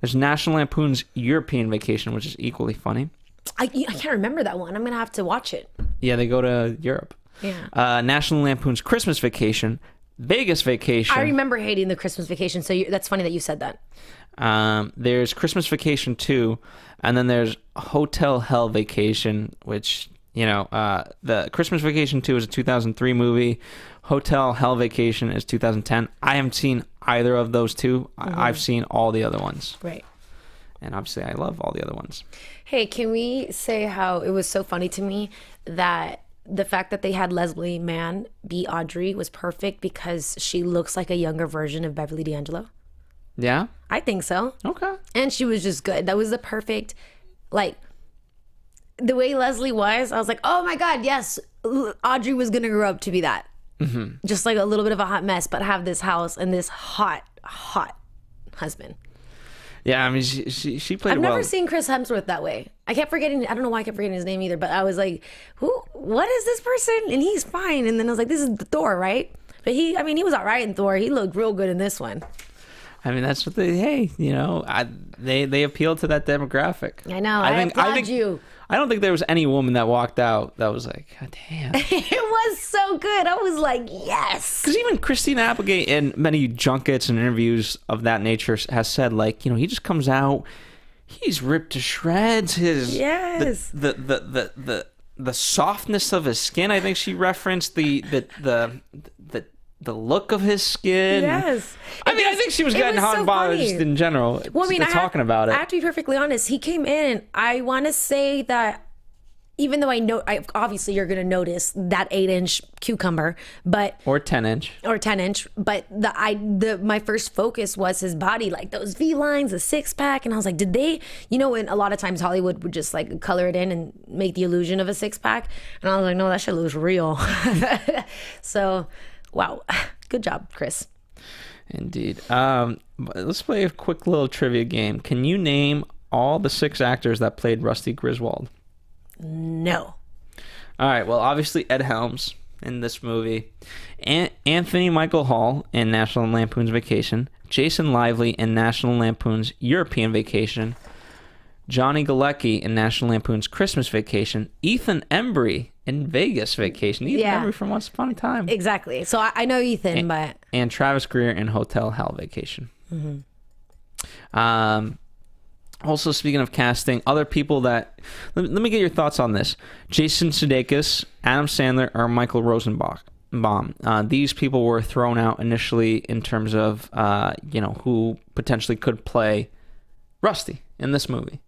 There's National Lampoon's European Vacation, which is equally funny. I can't remember that one. I'm gonna have to watch it. Yeah, they go to Europe. Yeah. National Lampoon's Christmas Vacation, Vegas Vacation. I remember hating the Christmas Vacation, so that's funny that you said that. There's Christmas Vacation 2, and then there's Hotel Hell Vacation, which, the Christmas Vacation 2 is a 2003 movie. Hotel Hell Vacation is 2010. I haven't seen either of those two. I've seen all the other ones. Right. And obviously I love all the other ones. Hey, can we say how it was so funny to me that the fact that they had Leslie Mann be Audrey was perfect because she looks like a younger version of Beverly D'Angelo? Yeah? I think so. Okay. And she was just good. That was the perfect, the way Leslie was, I was like, oh my God, yes, Audrey was going to grow up to be that. Mm-hmm. Just like a little bit of a hot mess, but have this house and this hot husband. Yeah, I mean, she played I've well. never seen Chris Hemsworth that way. I don't know why I kept forgetting his name either, but I was like, what is this person? And he's fine. And then I was like, this is Thor, right? But he was all right in Thor. He looked real good in this one. I mean, that's what they appeal to that demographic. I know. I applaud you. I don't think there was any woman that walked out that was like, God damn. It was so good. I was like, yes. Because even Christina Applegate in many junkets and interviews of that nature has said, he just comes out, he's ripped to shreds. The softness of his skin. I think she referenced the look of his skin. Yes. I think she was getting hot and bothered just in general. Well, I mean, talking about it. I have to be perfectly honest. He came in, and I want to say that even though obviously you're going to notice that 8-inch cucumber, but or 10-inch, but my first focus was his body, like those V lines, the 6-pack, and I was like, did they? And a lot of times Hollywood would just like color it in and make the illusion of a 6-pack, and I was like, no, that shit looks real. So. Wow. Good job, Chris. Indeed. Let's play a quick little trivia game. Can you name all the 6 actors that played Rusty Griswold? No. All right. Well, obviously Ed Helms in this movie. Anthony Michael Hall in National Lampoon's Vacation. Jason Lively in National Lampoon's European Vacation. Johnny Galecki in National Lampoon's Christmas Vacation. Ethan Embry in Vegas Vacation. Ethan Embry from Once Upon a Time. Exactly. So I know Ethan, but... And Travis Greer in Hotel Hell Vacation. Mm-hmm. Also, speaking of casting, other people that... Let me get your thoughts on this. Jason Sudeikis, Adam Sandler, or Michael Rosenbaum. These people were thrown out initially in terms of, who potentially could play Rusty in this movie.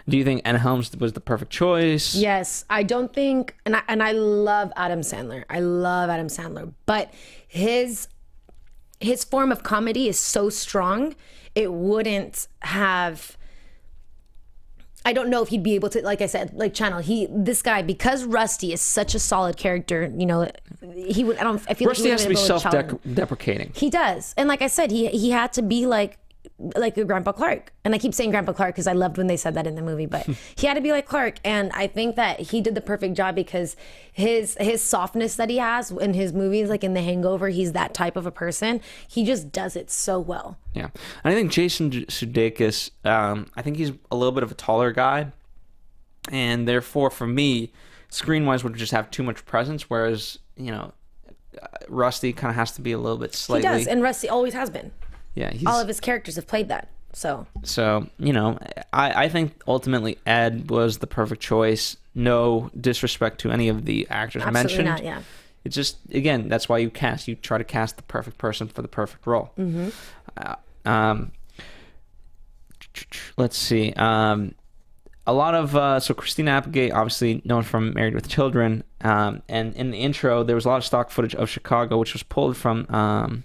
Do you think Ed Helms was the perfect choice? Yes, I don't think, and I love Adam Sandler. But his form of comedy is so strong, it wouldn't have. I don't know if he'd be able to, like I said, channel. This guy, because Rusty is such a solid character, he would. I feel Rusty like has to be self-deprecating. He does, and like I said, he had to be like a Grandpa Clark. And I keep saying Grandpa Clark because I loved when they said that in the movie, but he had to be like Clark. And I think that he did the perfect job because his softness that he has in his movies, like in The Hangover, he's that type of a person. He just does it so well. Yeah. And I think Jason Sudeikis, I think he's a little bit of a taller guy. And therefore, for me, screen-wise would just have too much presence, whereas, Rusty kind of has to be a little bit slightly... He does, and Rusty always has been. Yeah, all of his characters have played that. So I think ultimately Ed was the perfect choice. No disrespect to any of the actors mentioned. Absolutely not, yeah. It's just, again, that's why you cast. You try to cast the perfect person for the perfect role. Mm-hmm. Let's see. A lot of so Christina Applegate, obviously known from Married with Children, and in the intro there was a lot of stock footage of Chicago, which was pulled from.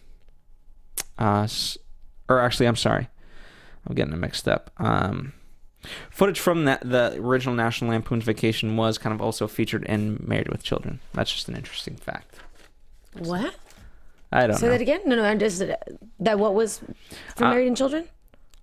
Or actually, I'm sorry, I'm getting it mixed up. Footage from the original National Lampoon's Vacation was kind of also featured in Married with Children. That's just an interesting fact. What? I don't know. Say that again? No, I'm just that what was from Married and Children?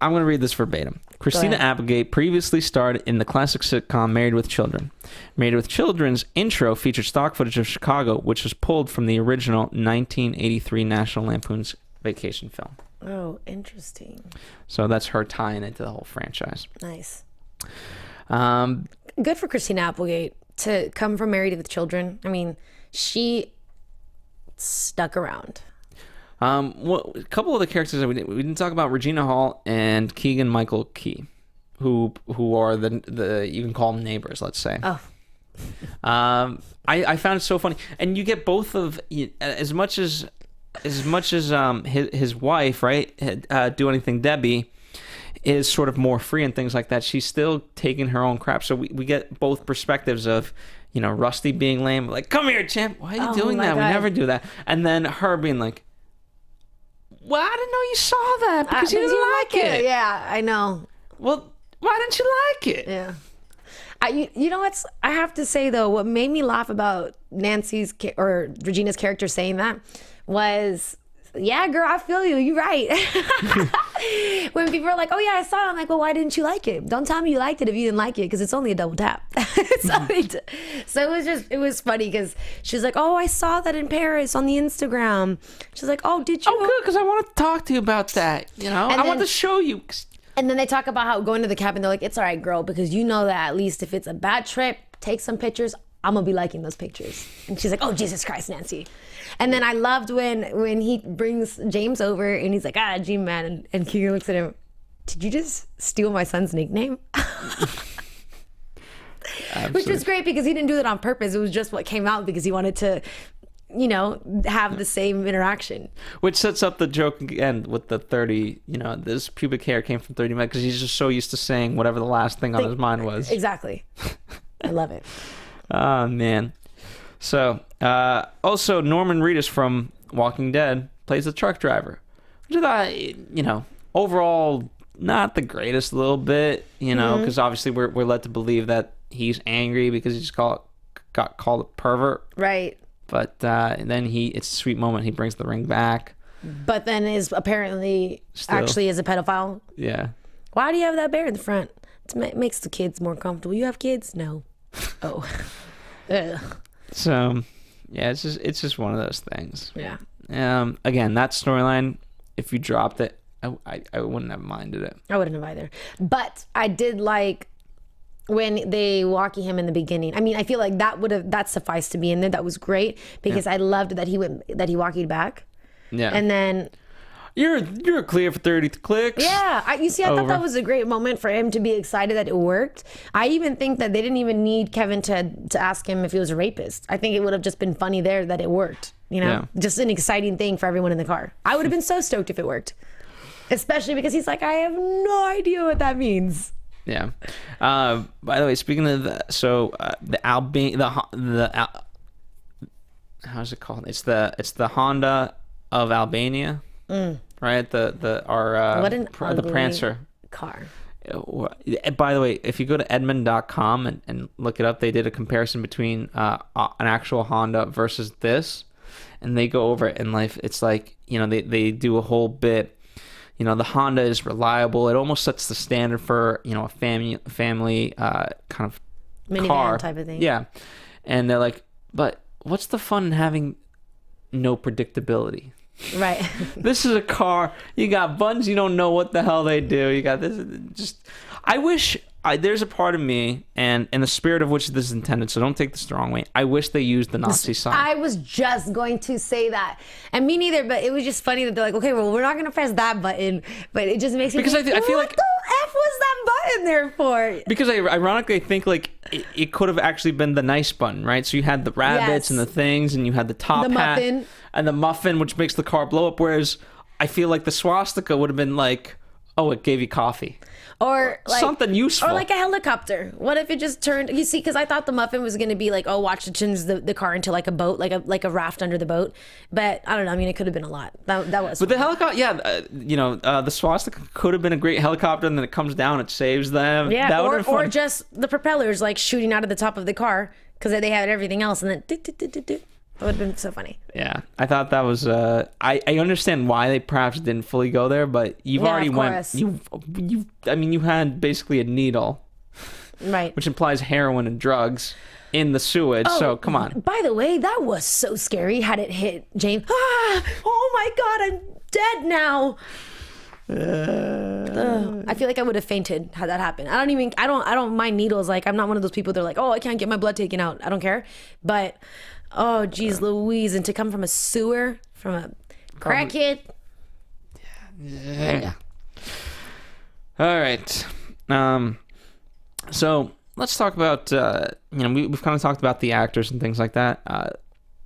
I'm going to read this verbatim. Christina Applegate previously starred in the classic sitcom Married with Children. Married with Children's intro featured stock footage of Chicago, which was pulled from the original 1983 National Lampoon's Vacation film. Oh, interesting. So that's her tying into the whole franchise. Nice. Good for Christina Applegate to come from Married with Children. I mean, she stuck around. Well, a couple of the characters that we didn't talk about: Regina Hall and Keegan Michael Key, who are the you can call them neighbors, let's say. Oh. I found it so funny, and you get both of as much as his wife, right? Do Anything Debbie is sort of more free and things like that. She's still taking her own crap, so we get both perspectives of. Rusty being lame, like, come here, champ. Why are you doing that? God. We never do that. And then her being like, well, I didn't know you saw that because you didn't like it. Yeah, I know. Well, why didn't you like it? Yeah. You know what's? I have to say though, what made me laugh about Nancy's or Regina's character saying that was, yeah, girl, I feel you. You're right. When people are like, oh yeah, I saw it. I'm like, well, why didn't you like it? Don't tell me you liked it if you didn't like it, because it's only a double tap. So it was funny because she was like, oh, I saw that in Paris on the Instagram. She's like, oh, did you? Oh, good, because I wanted to talk to you about that. I want to show you. And then they talk about how going to the cabin, they're like, it's all right, girl, because you know that at least if it's a bad trip, take some pictures. I'm going to be liking those pictures. And she's like, oh, Jesus Christ, Nancy. And then I loved when he brings James over and he's like, G-Man. And Keegan looks at him, did you just steal my son's nickname? Which was great because he didn't do that on purpose. It was just what came out because he wanted to, have the same interaction. Which sets up the joke again with the 30, this pubic hair came from 30 minutes because he's just so used to saying whatever the last thing on his mind was. Exactly. I love it. Oh, man. So, also Norman Reedus from Walking Dead plays the truck driver. Which I thought, overall, not the greatest a little bit, because obviously we're led to believe that he's angry because he just got called a pervert. Right. But then it's a sweet moment. He brings the ring back. But then is apparently actually is a pedophile. Yeah. Why do you have that bear in the front? It makes the kids more comfortable. You have kids? No. Oh. Ugh. So, yeah, it's just one of those things. Yeah. Again, that storyline, if you dropped it, I wouldn't have minded it. I wouldn't have either. But I did like when they walkie him in the beginning. I mean, I feel like that sufficed to be in there. That was great because I loved that he walkied back. Yeah. And then you're clear for 30 clicks. Yeah. I thought that was a great moment for him to be excited that it worked. I even think that they didn't even need Kevin to ask him if he was a rapist. I think it would have just been funny there that it worked. Just an exciting thing for everyone in the car. I would have been so stoked if it worked. Especially because he's like, I have no idea what that means. Yeah. By the way, speaking of the how's it called? It's the Honda of Albania, right? The Prancer car. By the way, if you go to Edmund.com and look it up, they did a comparison between an actual Honda versus this, and they go over it. And it's like they do a whole bit. The Honda is reliable. It almost sets the standard for, a family kind of minivan car type of thing. Yeah. And they're like, but what's the fun in having no predictability? Right. This is a car. You got buttons. You don't know what the hell they do. You got this. I wish there's a part of me, and in the spirit of which this is intended, so don't take this the wrong way, I wish they used the Nazi sign. I was just going to say that. And me neither, but it was just funny that they're like, okay, well, we're not going to press that button. But it just makes me think, I feel like... What the F was that button there for? Because ironically, I think it could have actually been the nice button, right? So you had the rabbits and the things, and you had the top hat. Muffin. And the muffin, which makes the car blow up, whereas I feel like the swastika would have been like, oh, it gave you coffee. Or something useful. Or like a helicopter. What if it just turned, you see, because I thought the muffin was going to be like, oh, watch it turns the car into like a boat, like a raft under the boat. But I don't know. I mean, it could have been a lot. That was. But the helicopter, the swastika could have been a great helicopter, and then it comes down, it saves them. Yeah, that would have been fun. Or just the propellers like shooting out of the top of the car because they had everything else, and then That would have been so funny. Yeah, I thought that was. I understand why they perhaps didn't fully go there, but you've already went. You had basically a needle, right? Which implies heroin and drugs in the sewage. So come on. By the way, that was so scary. Had it hit James? Oh my God, I'm dead now. I feel like I would have fainted had that happened. I don't mind needles. Like, I'm not one of those people that are like, oh, I can't get my blood taken out. I don't care. But oh geez Louise, and to come from a sewer, from a crackhead. Yeah. All right. So let's talk about we've kind of talked about the actors and things like that.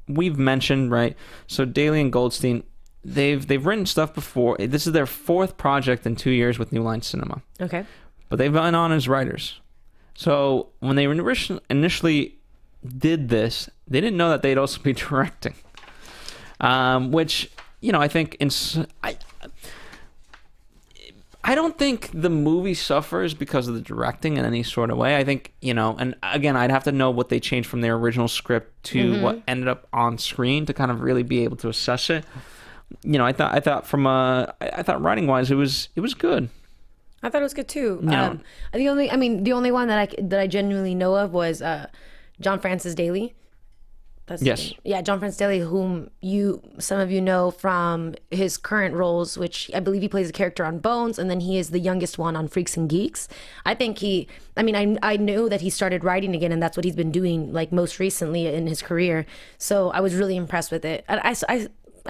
We've mentioned, right? So Daley and Goldstein, they've written stuff before. This is their 4th project in 2 years with New Line Cinema. Okay. But they've been on as writers. So when they initially did this, they didn't know that they'd also be directing. Which, I think I don't think the movie suffers because of the directing in any sort of way. I think, and again, I'd have to know what they changed from their original script to what ended up on screen to kind of really be able to assess it. I thought writing wise, it was good. I thought it was good too. The only one that I genuinely know of was John Francis Daley. Yes. Yeah, John Francis Daley, whom some of you know from his current roles, which I believe he plays a character on Bones, and then he is the youngest one on Freaks and Geeks. I think I know that he started writing again, and that's what he's been doing like most recently in his career. So I was really impressed with it. I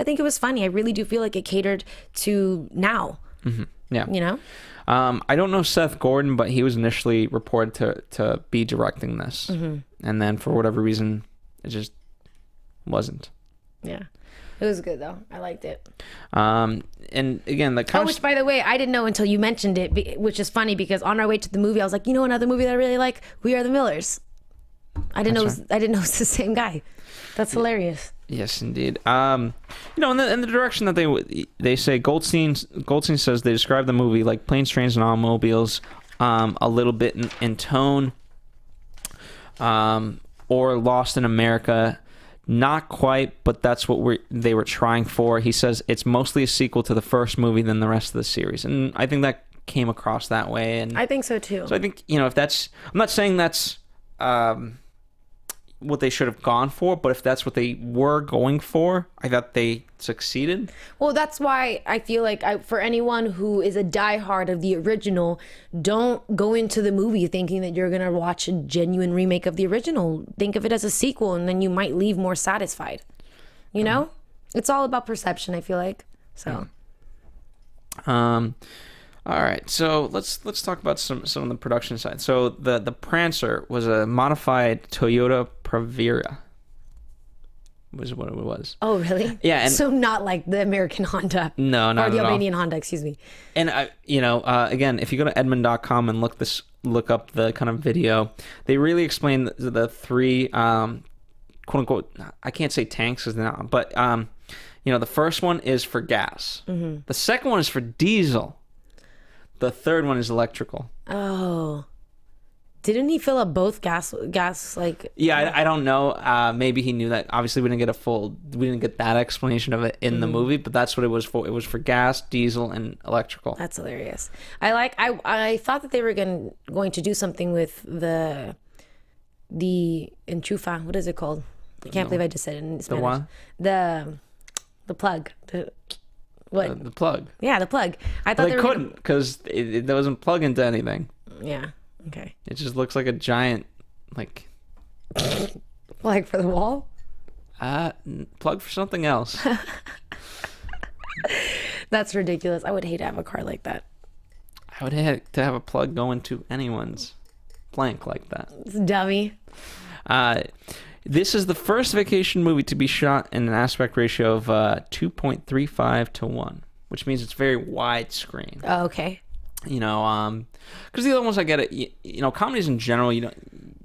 think it was funny. I really do feel like it catered to now. Mm-hmm. Yeah. I don't know Seth Gordon, but he was initially reported to be directing this. Mm-hmm. And then for whatever reason, it just wasn't. Yeah. It was good though. I liked it. And again, which by the way, I didn't know until you mentioned it, which is funny because on our way to the movie, I was like, another movie that I really like, We Are the Millers. I didn't know it's the same guy. That's hilarious. Yes, indeed. In the direction that they say, Goldstein says they describe the movie like Planes, Trains, and Automobiles, a little bit in tone, or Lost in America. Not quite, but that's what they were trying for. He says it's mostly a sequel to the first movie than the rest of the series, and I think that came across that way. And I think so too. So I think if that's, I'm not saying that's what they should have gone for, but if that's what they were going for, I thought they succeeded. Well, that's why I feel like for anyone who is a diehard of the original, don't go into the movie thinking that you're gonna watch a genuine remake of the original. Think of it as a sequel, and then you might leave more satisfied. It's all about perception, I feel like. So all right, so let's talk about some of the production side. So the Prancer was a modified Toyota Pravera. Was what it was. Oh, really? Yeah. And so not like the American Honda. No, not or the at Albanian Honda, excuse me. And again, if you go to Edmund.com and look up the kind of video, they really explain the 3 quote unquote, I can't say tanks because they're not, but the first one is for gas. Mm-hmm. The second one is for diesel. The third one is electrical. Oh. Didn't he fill up both gas like... Yeah, I don't know. Maybe he knew that. Obviously, we didn't get that explanation of it in the movie, but that's what it was for. It was for gas, diesel, and electrical. That's hilarious. I thought that they were going to do something with the enchufa. What is it called? I can't believe I just said it in Spanish. The what? The plug. What? The plug. Yeah, the plug. I thought they couldn't because it doesn't plug into anything. Yeah. Okay. It just looks like a giant, like for the wall? Plug for something else. That's ridiculous. I would hate to have a car like that. I would hate to have a plug go into anyone's blank like that. It's dummy. This is the first vacation movie to be shot in an aspect ratio of 2.35 to 1, which means it's very widescreen. Oh, okay. Because the other ones I get it. Comedies in general, you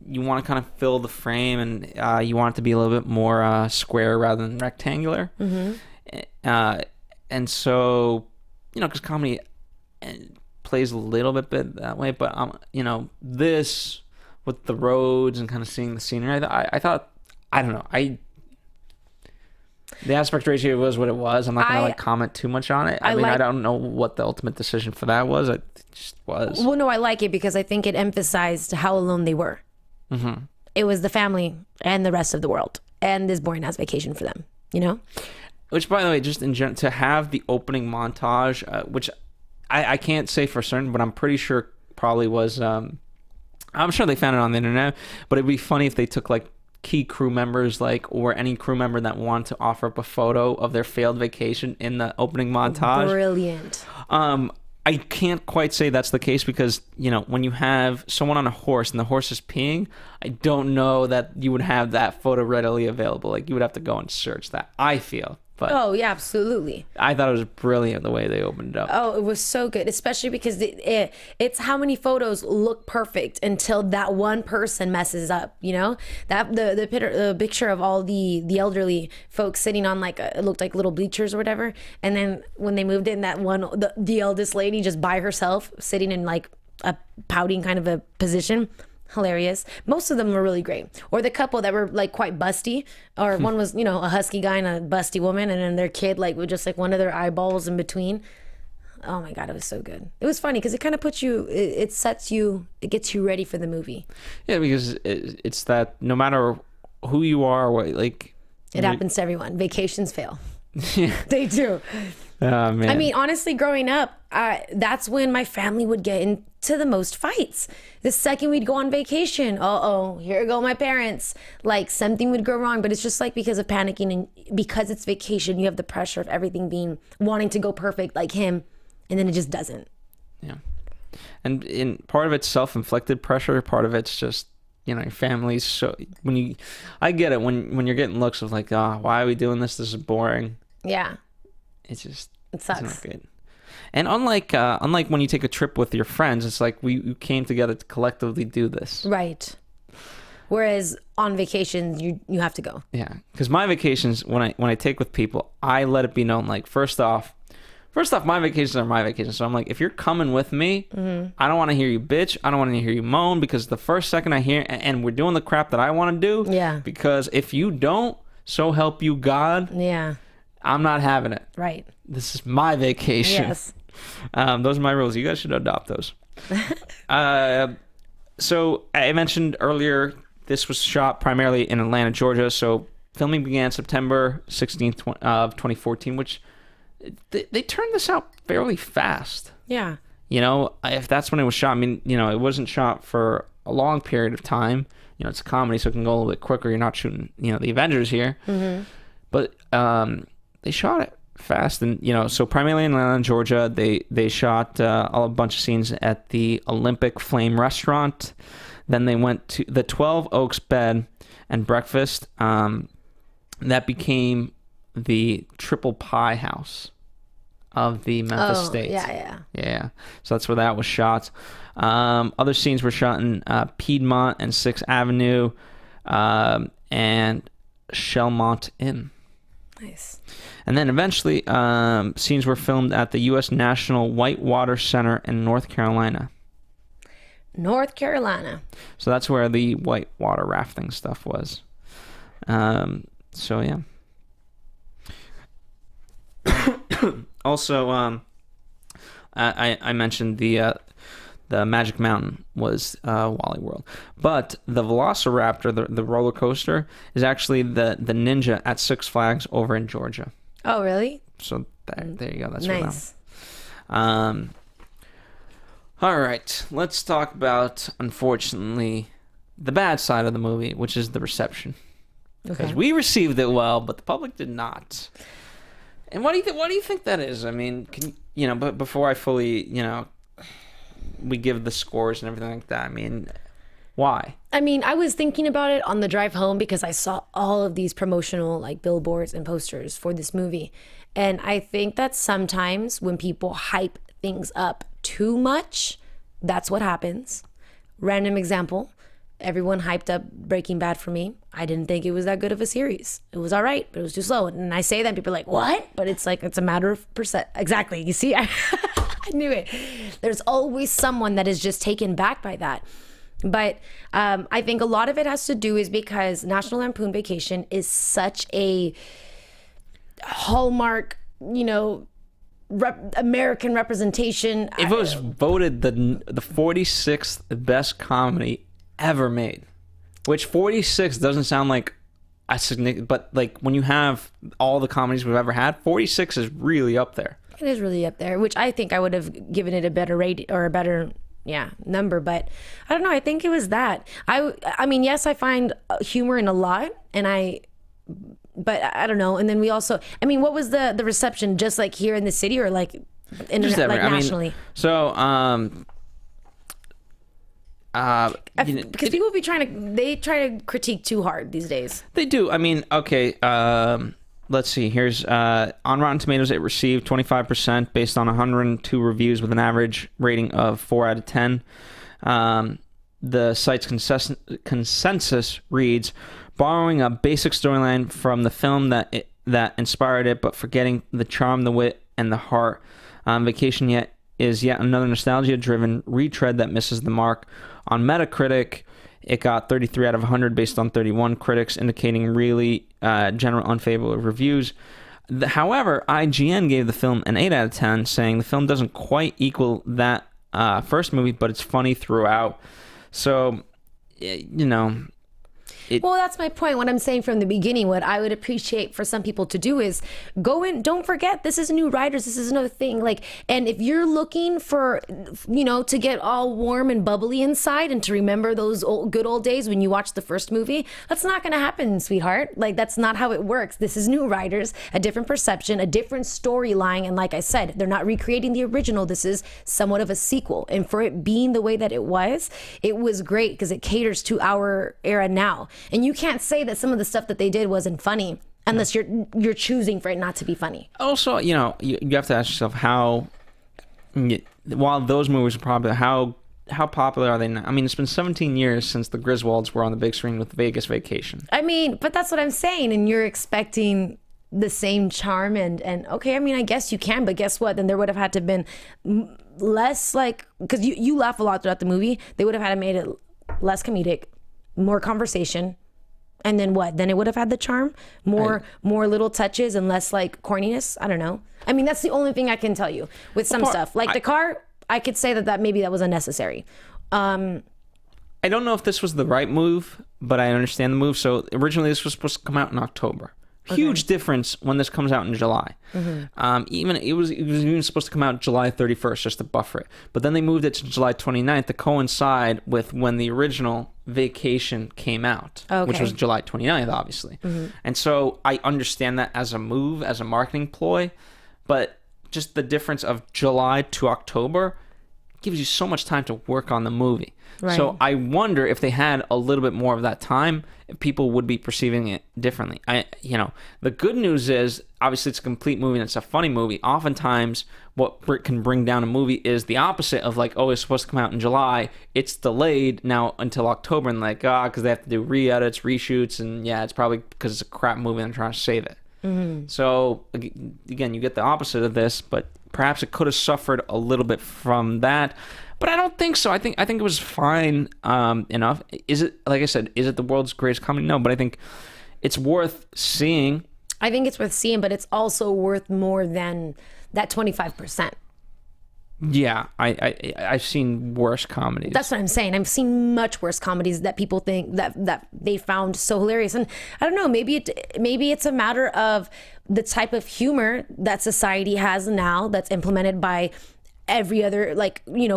want to kind of fill the frame, and you want it to be a little bit more square rather than rectangular. Mm-hmm. And so, because comedy plays a little bit that way, but this with the roads and kind of seeing the scenery, I thought, I don't know, The aspect ratio was what it was. I'm not gonna comment too much on it. I mean, I don't know what the ultimate decision for that was. It just was. Well, no, I like it because I think it emphasized how alone they were. Mm-hmm. It was the family and the rest of the world, and this boring ass vacation for them. Which, by the way, just in general, to have the opening montage, which I can't say for certain, but I'm pretty sure probably was. I'm sure they found it on the internet, but it'd be funny if they took like key crew members, or any crew member that wanted to offer up a photo of their failed vacation in the opening montage. Brilliant. I can't quite say that's the case because, when you have someone on a horse and the horse is peeing, I don't know that you would have that photo readily available. Like, you would have to go and search that, I feel. But oh, yeah, absolutely. I thought it was brilliant the way they opened it up. Oh, it was so good, especially because it's how many photos look perfect until that one person messes up, That the picture of all the elderly folks sitting on it looked like little bleachers or whatever. And then when they moved in, that one, the eldest lady just by herself sitting in like a pouting kind of a position. Hilarious. Most of them were really great. Or the couple that were like quite busty, or one was, a husky guy and a busty woman, and then their kid with just like one of their eyeballs in between. Oh my God, it was so good. It was funny because it kind of puts you, it gets you ready for the movie. Yeah, because it's that no matter who you are, it happens to everyone. Vacations fail. Yeah. They do. Oh, man. I mean, honestly, growing up, that's when my family would get into the most fights. The second we'd go on vacation, here go my parents. Something would go wrong, but it's just because of panicking, and because it's vacation, you have the pressure of everything wanting to go perfect like him, and then it just doesn't. Yeah. And part of it's self-inflicted pressure, part of it's just, your family's so, I get it when you're getting looks of why are we doing this? This is boring. Yeah. It sucks. It's not good. And unlike when you take a trip with your friends, it's like we came together to collectively do this. Right. Whereas on vacations, you have to go. Yeah, because my vacations, when I take with people, I let it be known. First off, my vacations are my vacations. So I'm like, if you're coming with me, I don't want to hear you bitch. I don't want to hear you moan, because the first second I hear, and we're doing the crap that I want to do. Yeah. Because if you don't, so help you God. Yeah. I'm not having it. Right. This is my vacation. Yes. Those are my rules. You guys should adopt those. So I mentioned earlier, this was shot primarily in Atlanta, Georgia. So filming began September 16th of 2014, which they turned this out fairly fast. Yeah. If that's when it was shot, it wasn't shot for a long period of time. It's a comedy, so it can go a little bit quicker. You're not shooting, the Avengers here. Mm-hmm. But they shot it fast, and so primarily in Atlanta, Georgia, they shot a bunch of scenes at the Olympic Flame restaurant. Then they went to the 12 Oaks Bed and Breakfast. That became the Triple Pie House of the Memphis State. Yeah. So that's where that was shot. Other scenes were shot in Piedmont and 6th Avenue and Shelmont Inn. Nice. And then eventually, scenes were filmed at the U.S. National Whitewater Center in North Carolina. North Carolina. So that's where the whitewater rafting stuff was. So, yeah. Also, I mentioned the Magic Mountain was Wally World, but the Velociraptor, the roller coaster, is actually the Ninja at Six Flags over in Georgia. Oh, really? So there you go. That's nice. All right, let's talk about, unfortunately, the bad side of the movie, which is the reception. Because we received it well, but the public did not. And what do you think that is? I mean, but before I fully, we give the scores and everything like that. I mean, why? I mean, I was thinking about it on the drive home because I saw all of these promotional billboards and posters for this movie. And I think that sometimes when people hype things up too much, that's what happens. Random example. Everyone hyped up Breaking Bad for me. I didn't think it was that good of a series. It was all right, but it was too slow. And I say that, and people are like, what? But it's a matter of percent. Exactly. You see, I knew it. There's always someone that is just taken back by that. But I think a lot of it has to do is because National Lampoon Vacation is such a Hallmark, American representation. If it was voted the 46th best comedy ever made, which 46 doesn't sound like a significant, but like when you have all the comedies we've ever had, 46 is really up there. It is really up there, which I think I would have given it a better rate or a better number, but I don't know. I think it was that. I mean, yes, I find humor in a lot, but I don't know. And then we also, I mean, what was the reception? Just like here in the city, or like nationally? Because people be try to critique too hard these days. They do. I mean, okay. Let's see. Here's on Rotten Tomatoes, it received 25% based on 102 reviews with an average rating of 4 out of 10. The site's consensus reads, borrowing a basic storyline from the film that inspired it, but forgetting the charm, the wit, and the heart. Vacation is yet another nostalgia-driven retread that misses the mark. On Metacritic, it got 33 out of 100 based on 31 critics, indicating really general unfavorable reviews. However, IGN gave the film an 8 out of 10, saying the film doesn't quite equal that first movie, but it's funny throughout. So, well, that's my point. What I'm saying from the beginning, what I would appreciate for some people to do is go in. Don't forget, this is new writers. This is another thing. And if you're looking for, to get all warm and bubbly inside and to remember those good old days when you watched the first movie, that's not going to happen, sweetheart. That's not how it works. This is new writers, a different perception, a different storyline. And like I said, they're not recreating the original. This is somewhat of a sequel. And for it being the way that it was great because it caters to our era now. And you can't say that some of the stuff that they did wasn't funny unless you're choosing for it not to be funny. Also, you have to ask yourself while those movies are popular, how popular are they now? I mean, it's been 17 years since the Griswolds were on the big screen with Vegas Vacation. I mean, but that's what I'm saying. And you're expecting the same charm and okay, I mean, I guess you can, but guess what? Then there would have had to have been less because you laugh a lot throughout the movie. They would have had to made it less comedic, more conversation, and then what? Then it would have had the charm, more little touches and less corniness. I don't know. I mean, that's the only thing I can tell you with some stuff. The car, I could say that maybe that was unnecessary. I don't know if this was the right move, but I understand the move. So originally this was supposed to come out in October. Huge difference when this comes out in July. Mm-hmm. Even it was even supposed to come out July 31st just to buffer it. But then they moved it to July 29th to coincide with when the original Vacation came out, which was July 29th, obviously. Mm-hmm. And so I understand that as a move, as a marketing ploy, but just the difference of July to October gives you so much time to work on the movie. Right. So I wonder if they had a little bit more of that time, if people would be perceiving it differently. The good news is, obviously it's a complete movie and it's a funny movie. Oftentimes, what can bring down a movie is the opposite of it's supposed to come out in July. It's delayed now until October, and because they have to do re-edits, reshoots, and it's probably because it's a crap movie and they're trying to save it. Mm-hmm. So again, you get the opposite of this, but perhaps it could have suffered a little bit from that. But I don't think so. I think it was fine enough. Is it, like I said, is it the world's greatest comedy? No, but I think it's worth seeing. I think it's worth seeing, but it's also worth more than that 25%. Yeah, I've seen worse comedies. That's what I'm saying. I've seen much worse comedies that people think that they found so hilarious. And I don't know, maybe it's a matter of the type of humor that society has now that's implemented by every other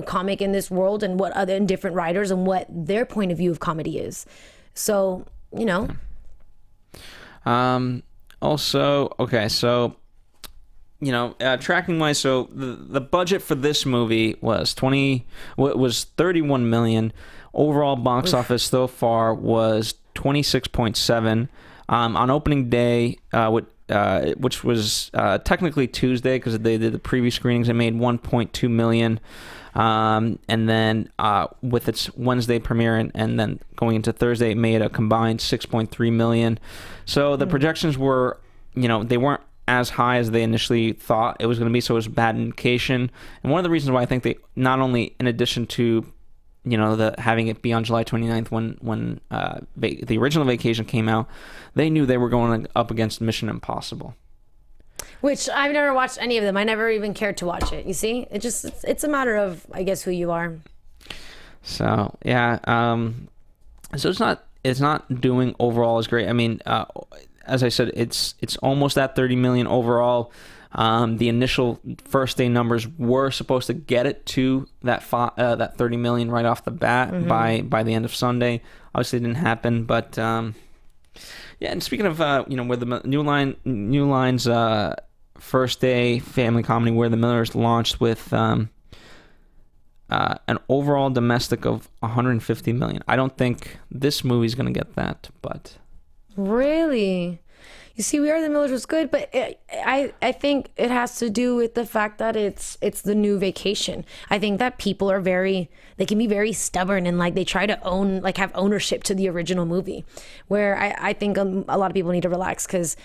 comic in this world, and what other different writers and what their point of view of comedy is. So also, okay, so tracking wise, so the budget for this movie was 31 million. Overall box office so far was 26.7. On opening day, which was technically Tuesday because they did the preview screenings, it made 1.2 million. And then with its Wednesday premiere and then going into Thursday, it made a combined 6.3 million. So the projections were, they weren't as high as they initially thought it was going to be, so it was a bad indication. And one of the reasons why I think they, not only in addition to having it be on July 29th when the original Vacation came out, they knew they were going up against Mission Impossible. Which I've never watched any of them. I never even cared to watch it. You see, it's a matter of, I guess, who you are. So yeah, so it's not doing overall as great. I mean, as I said, it's almost at 30 million overall. The initial first day numbers were supposed to get it to that 30 million right off the bat by the end of Sunday. Obviously, it didn't happen, but yeah. And speaking of where the New Line's first day family comedy, Where the Millers, launched with an overall domestic of 150 million. I don't think this movie's gonna get that, but really. You see, We Are the Millers was good, but I think it has to do with the fact that it's the new Vacation. I think that people are they can be very stubborn and like they try to have ownership to the original movie, where I think a lot of people need to relax because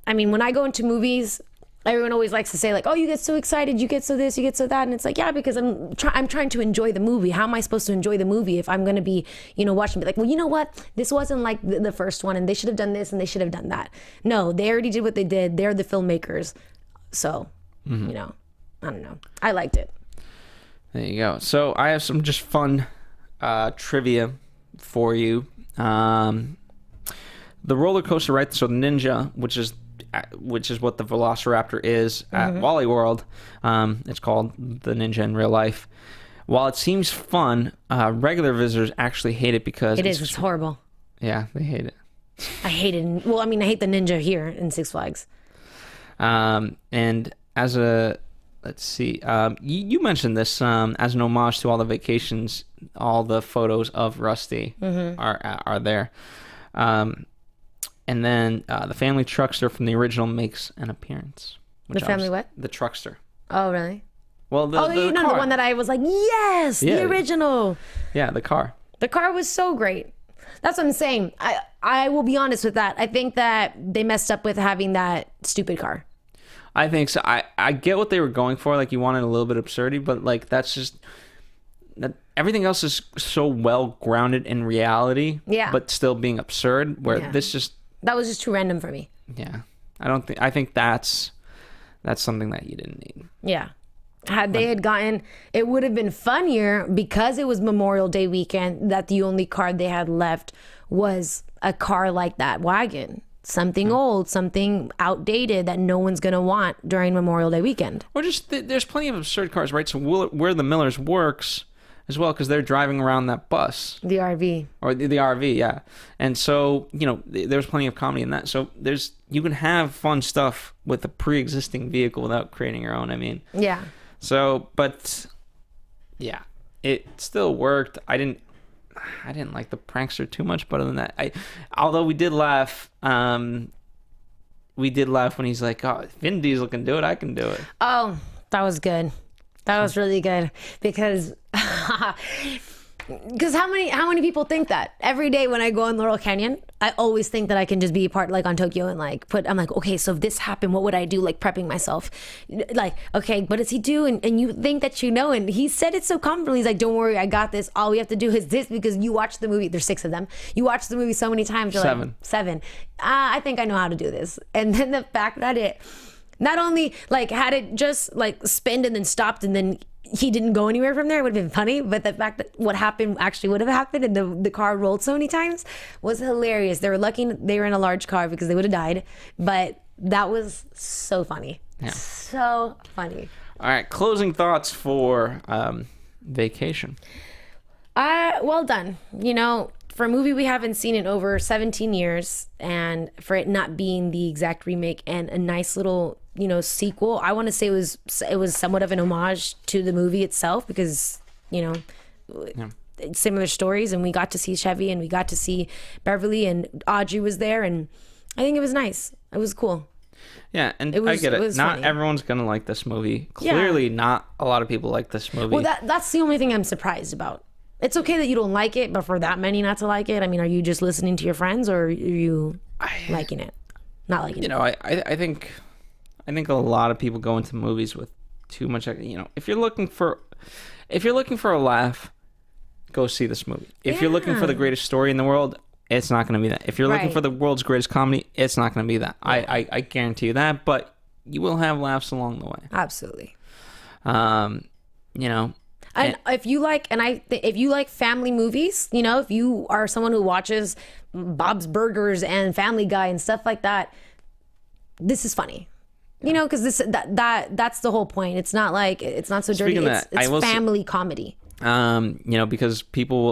when I go into movies, everyone always likes to say like, oh, you get so excited, you get so this, you get so that. And it's like, yeah, because I'm trying to enjoy the movie. How am I supposed to enjoy the movie if I'm going to be, watching, be like, well, you know what? This wasn't like the first one and they should have done this and they should have done that. No, they already did what they did. They're the filmmakers. So, I don't know. I liked it. There you go. So I have some just fun trivia for you. The roller coaster, right? So the Ninja, which is what the Velociraptor is at Wally World. It's called the Ninja in real life. While it seems fun, regular visitors actually hate it because it's horrible. Yeah, they hate it. I hate it. Well, I hate the Ninja here in Six Flags. And as let's see, you mentioned this as an homage to all the vacations, all the photos of Rusty are there. And then the family truckster from the original makes an appearance. The family what? The truckster. Oh, really? Well, the one that I was like, yes, the original. Yeah, the car. The car was so great. That's what I'm saying. I will be honest with that. I think that they messed up with having that stupid car. I think so. I get what they were going for. Like, you wanted a little bit of absurdity, but like that's just... Everything else is so well grounded in reality, but still being absurd, where this just... That was just too random for me. Yeah. I think that's something that you didn't need. Yeah. Had they gotten, it would have been funnier because it was Memorial Day weekend that the only car they had left was a car like that wagon. Something old, something outdated that no one's going to want during Memorial Day weekend. Or just, there's plenty of absurd cars, right? So Where the Millers works as well, because they're driving around that bus. The RV. Or the RV, yeah. And so, there's plenty of comedy in that. So you can have fun stuff with a pre-existing vehicle without creating your own, Yeah. So, but, yeah. It still worked. I didn't like the prankster too much, but other than that, although we did laugh when he's like, oh, if Vin Diesel can do it, I can do it. Oh, that was good. That was really good because how many people think that every day when I go on Laurel Canyon, I always think that I can just be part like on Tokyo and I'm like, okay, so if this happened, what would I do? Like prepping myself, like, okay, what does he do? And you think that and he said it so confidently. He's like, don't worry, I got this. All we have to do is this because you watch the movie. There's 6 of them. You watch the movie so many times. You're 7. Like, 7. I think I know how to do this. And then the fact that it not only like had it just like spinned and then stopped and then he didn't go anywhere from there, it would have been funny, but the fact that what happened actually would have happened and the car rolled so many times was hilarious. They were lucky they were in a large car because they would have died, but that was so funny. Yeah. So funny. All right, closing thoughts for Vacation. Well done. For a movie we haven't seen in over 17 years and for it not being the exact remake and a nice little sequel, I want to say it was somewhat of an homage to the movie itself because similar stories, and we got to see Chevy and we got to see Beverly and Audrey was there, and I think it was nice. It was cool. Yeah, and I get it. Not funny. Everyone's gonna like this movie. Clearly, not a lot of people like this movie. Well, that's the only thing I'm surprised about. It's okay that you don't like it, but for that many not to like it, are you just listening to your friends or are you liking it? Not liking it? I think a lot of people go into movies with too much. If you're looking for a laugh, go see this movie. If you're looking for the greatest story in the world, it's not going to be that. If you're looking for the world's greatest comedy, it's not going to be that. Yeah. I guarantee you that. But you will have laughs along the way. Absolutely. You know, and if you like, if you like family movies, you know, if you are someone who watches Bob's Burgers and Family Guy and stuff like that, this is funny. You know, because that's the whole point. It's not like it's not so dirty. It's family comedy. You know, because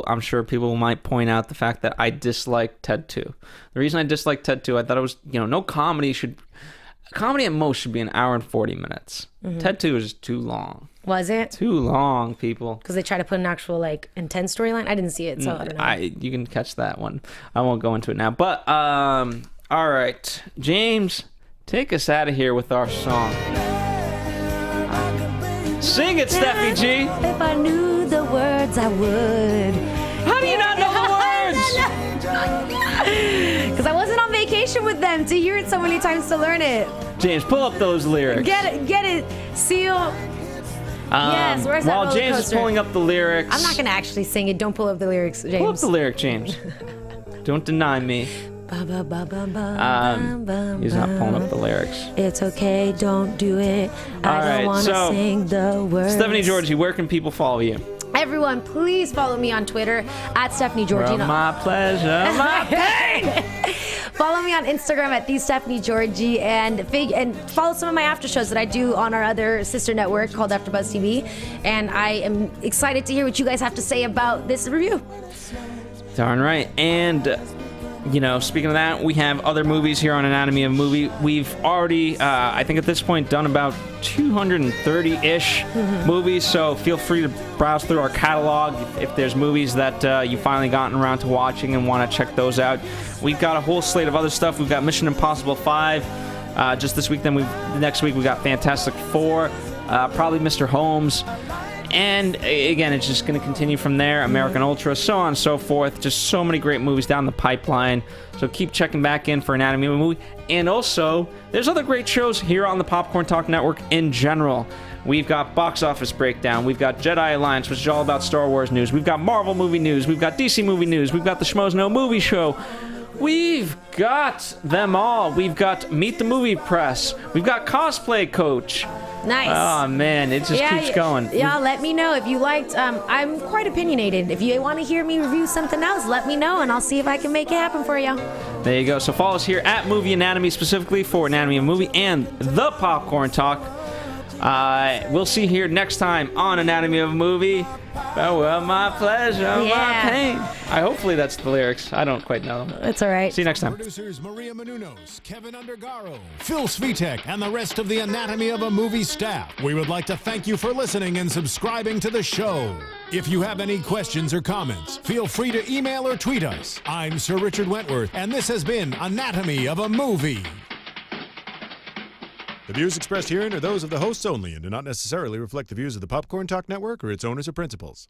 I'm sure people might point out the fact that I dislike Ted 2. The reason I dislike Ted 2, I thought it was, you know, comedy at most should be an hour and 40 minutes. Ted 2 is too long. Was it? Too long, people. Because they try to put an actual, like, intense storyline? I didn't see it, so I don't know. You can catch that one. I won't go into it now. But, all right. James, take us out of here with our song. Sing it, Steffi G. If I knew the words, I would. How do you not know the words? Because I wasn't on vacation with them to hear it so many times to learn it. James, pull up those lyrics. Get it. Seal. Yes, where's that while roller James coaster? is pulling up the lyrics. I'm not going to actually sing it. Don't pull up the lyrics, James. Pull up the lyric, James. Don't deny me. He's not pulling up the lyrics. It's okay, don't do it. I don't want to sing the words. Stephanie Giorgi, where can people follow you? Everyone, please follow me on Twitter at Stephanie Giorgi. My pleasure, my pain. Follow me on Instagram at theStephanieGiorgi and follow some of my after shows that I do on our other sister network called AfterBuzz TV. And I am excited to hear what you guys have to say about this review. Darn right. And you know, speaking of that, we have other movies here on Anatomy of a Movie. We've already, I think at this point, done about 230-ish movies, so feel free to browse through our catalog if there's movies that you've finally gotten around to watching and want to check those out. We've got a whole slate of other stuff. We've got Mission Impossible 5 just this week. Then next week we got Fantastic Four, probably Mr. Holmes. And again, it's just going to continue from there. American Ultra, so on and so forth. Just so many great movies down the pipeline. So keep checking back in for Anatomy of a Movie. And also, there's other great shows here on the Popcorn Talk Network in general. We've got Box Office Breakdown. We've got Jedi Alliance, which is all about Star Wars news. We've got Marvel movie news. We've got DC movie news. We've got the Schmoes Know Movie Show. We've got them all. We've got Meet the Movie Press. We've got Cosplay Coach. Nice. Oh, man, it just keeps going. Yeah, let me know if you liked. I'm quite opinionated. If you want to hear me review something else, let me know, and I'll see if I can make it happen for you. There you go. So follow us here at Movie Anatomy, specifically for Anatomy of a Movie and the Popcorn Talk. We'll see you here next time on Anatomy of a Movie. Oh, well, my pleasure, my pain. Hopefully that's the lyrics. I don't quite know them. It's all right. See you next time. Producers Maria Menounos, Kevin Undergaro, Phil Svitek, and the rest of the Anatomy of a Movie staff. We would like to thank you for listening and subscribing to the show. If you have any questions or comments, feel free to email or tweet us. I'm Sir Richard Wentworth, and this has been Anatomy of a Movie. The views expressed herein are those of the hosts only and do not necessarily reflect the views of the Popcorn Talk Network or its owners or principals.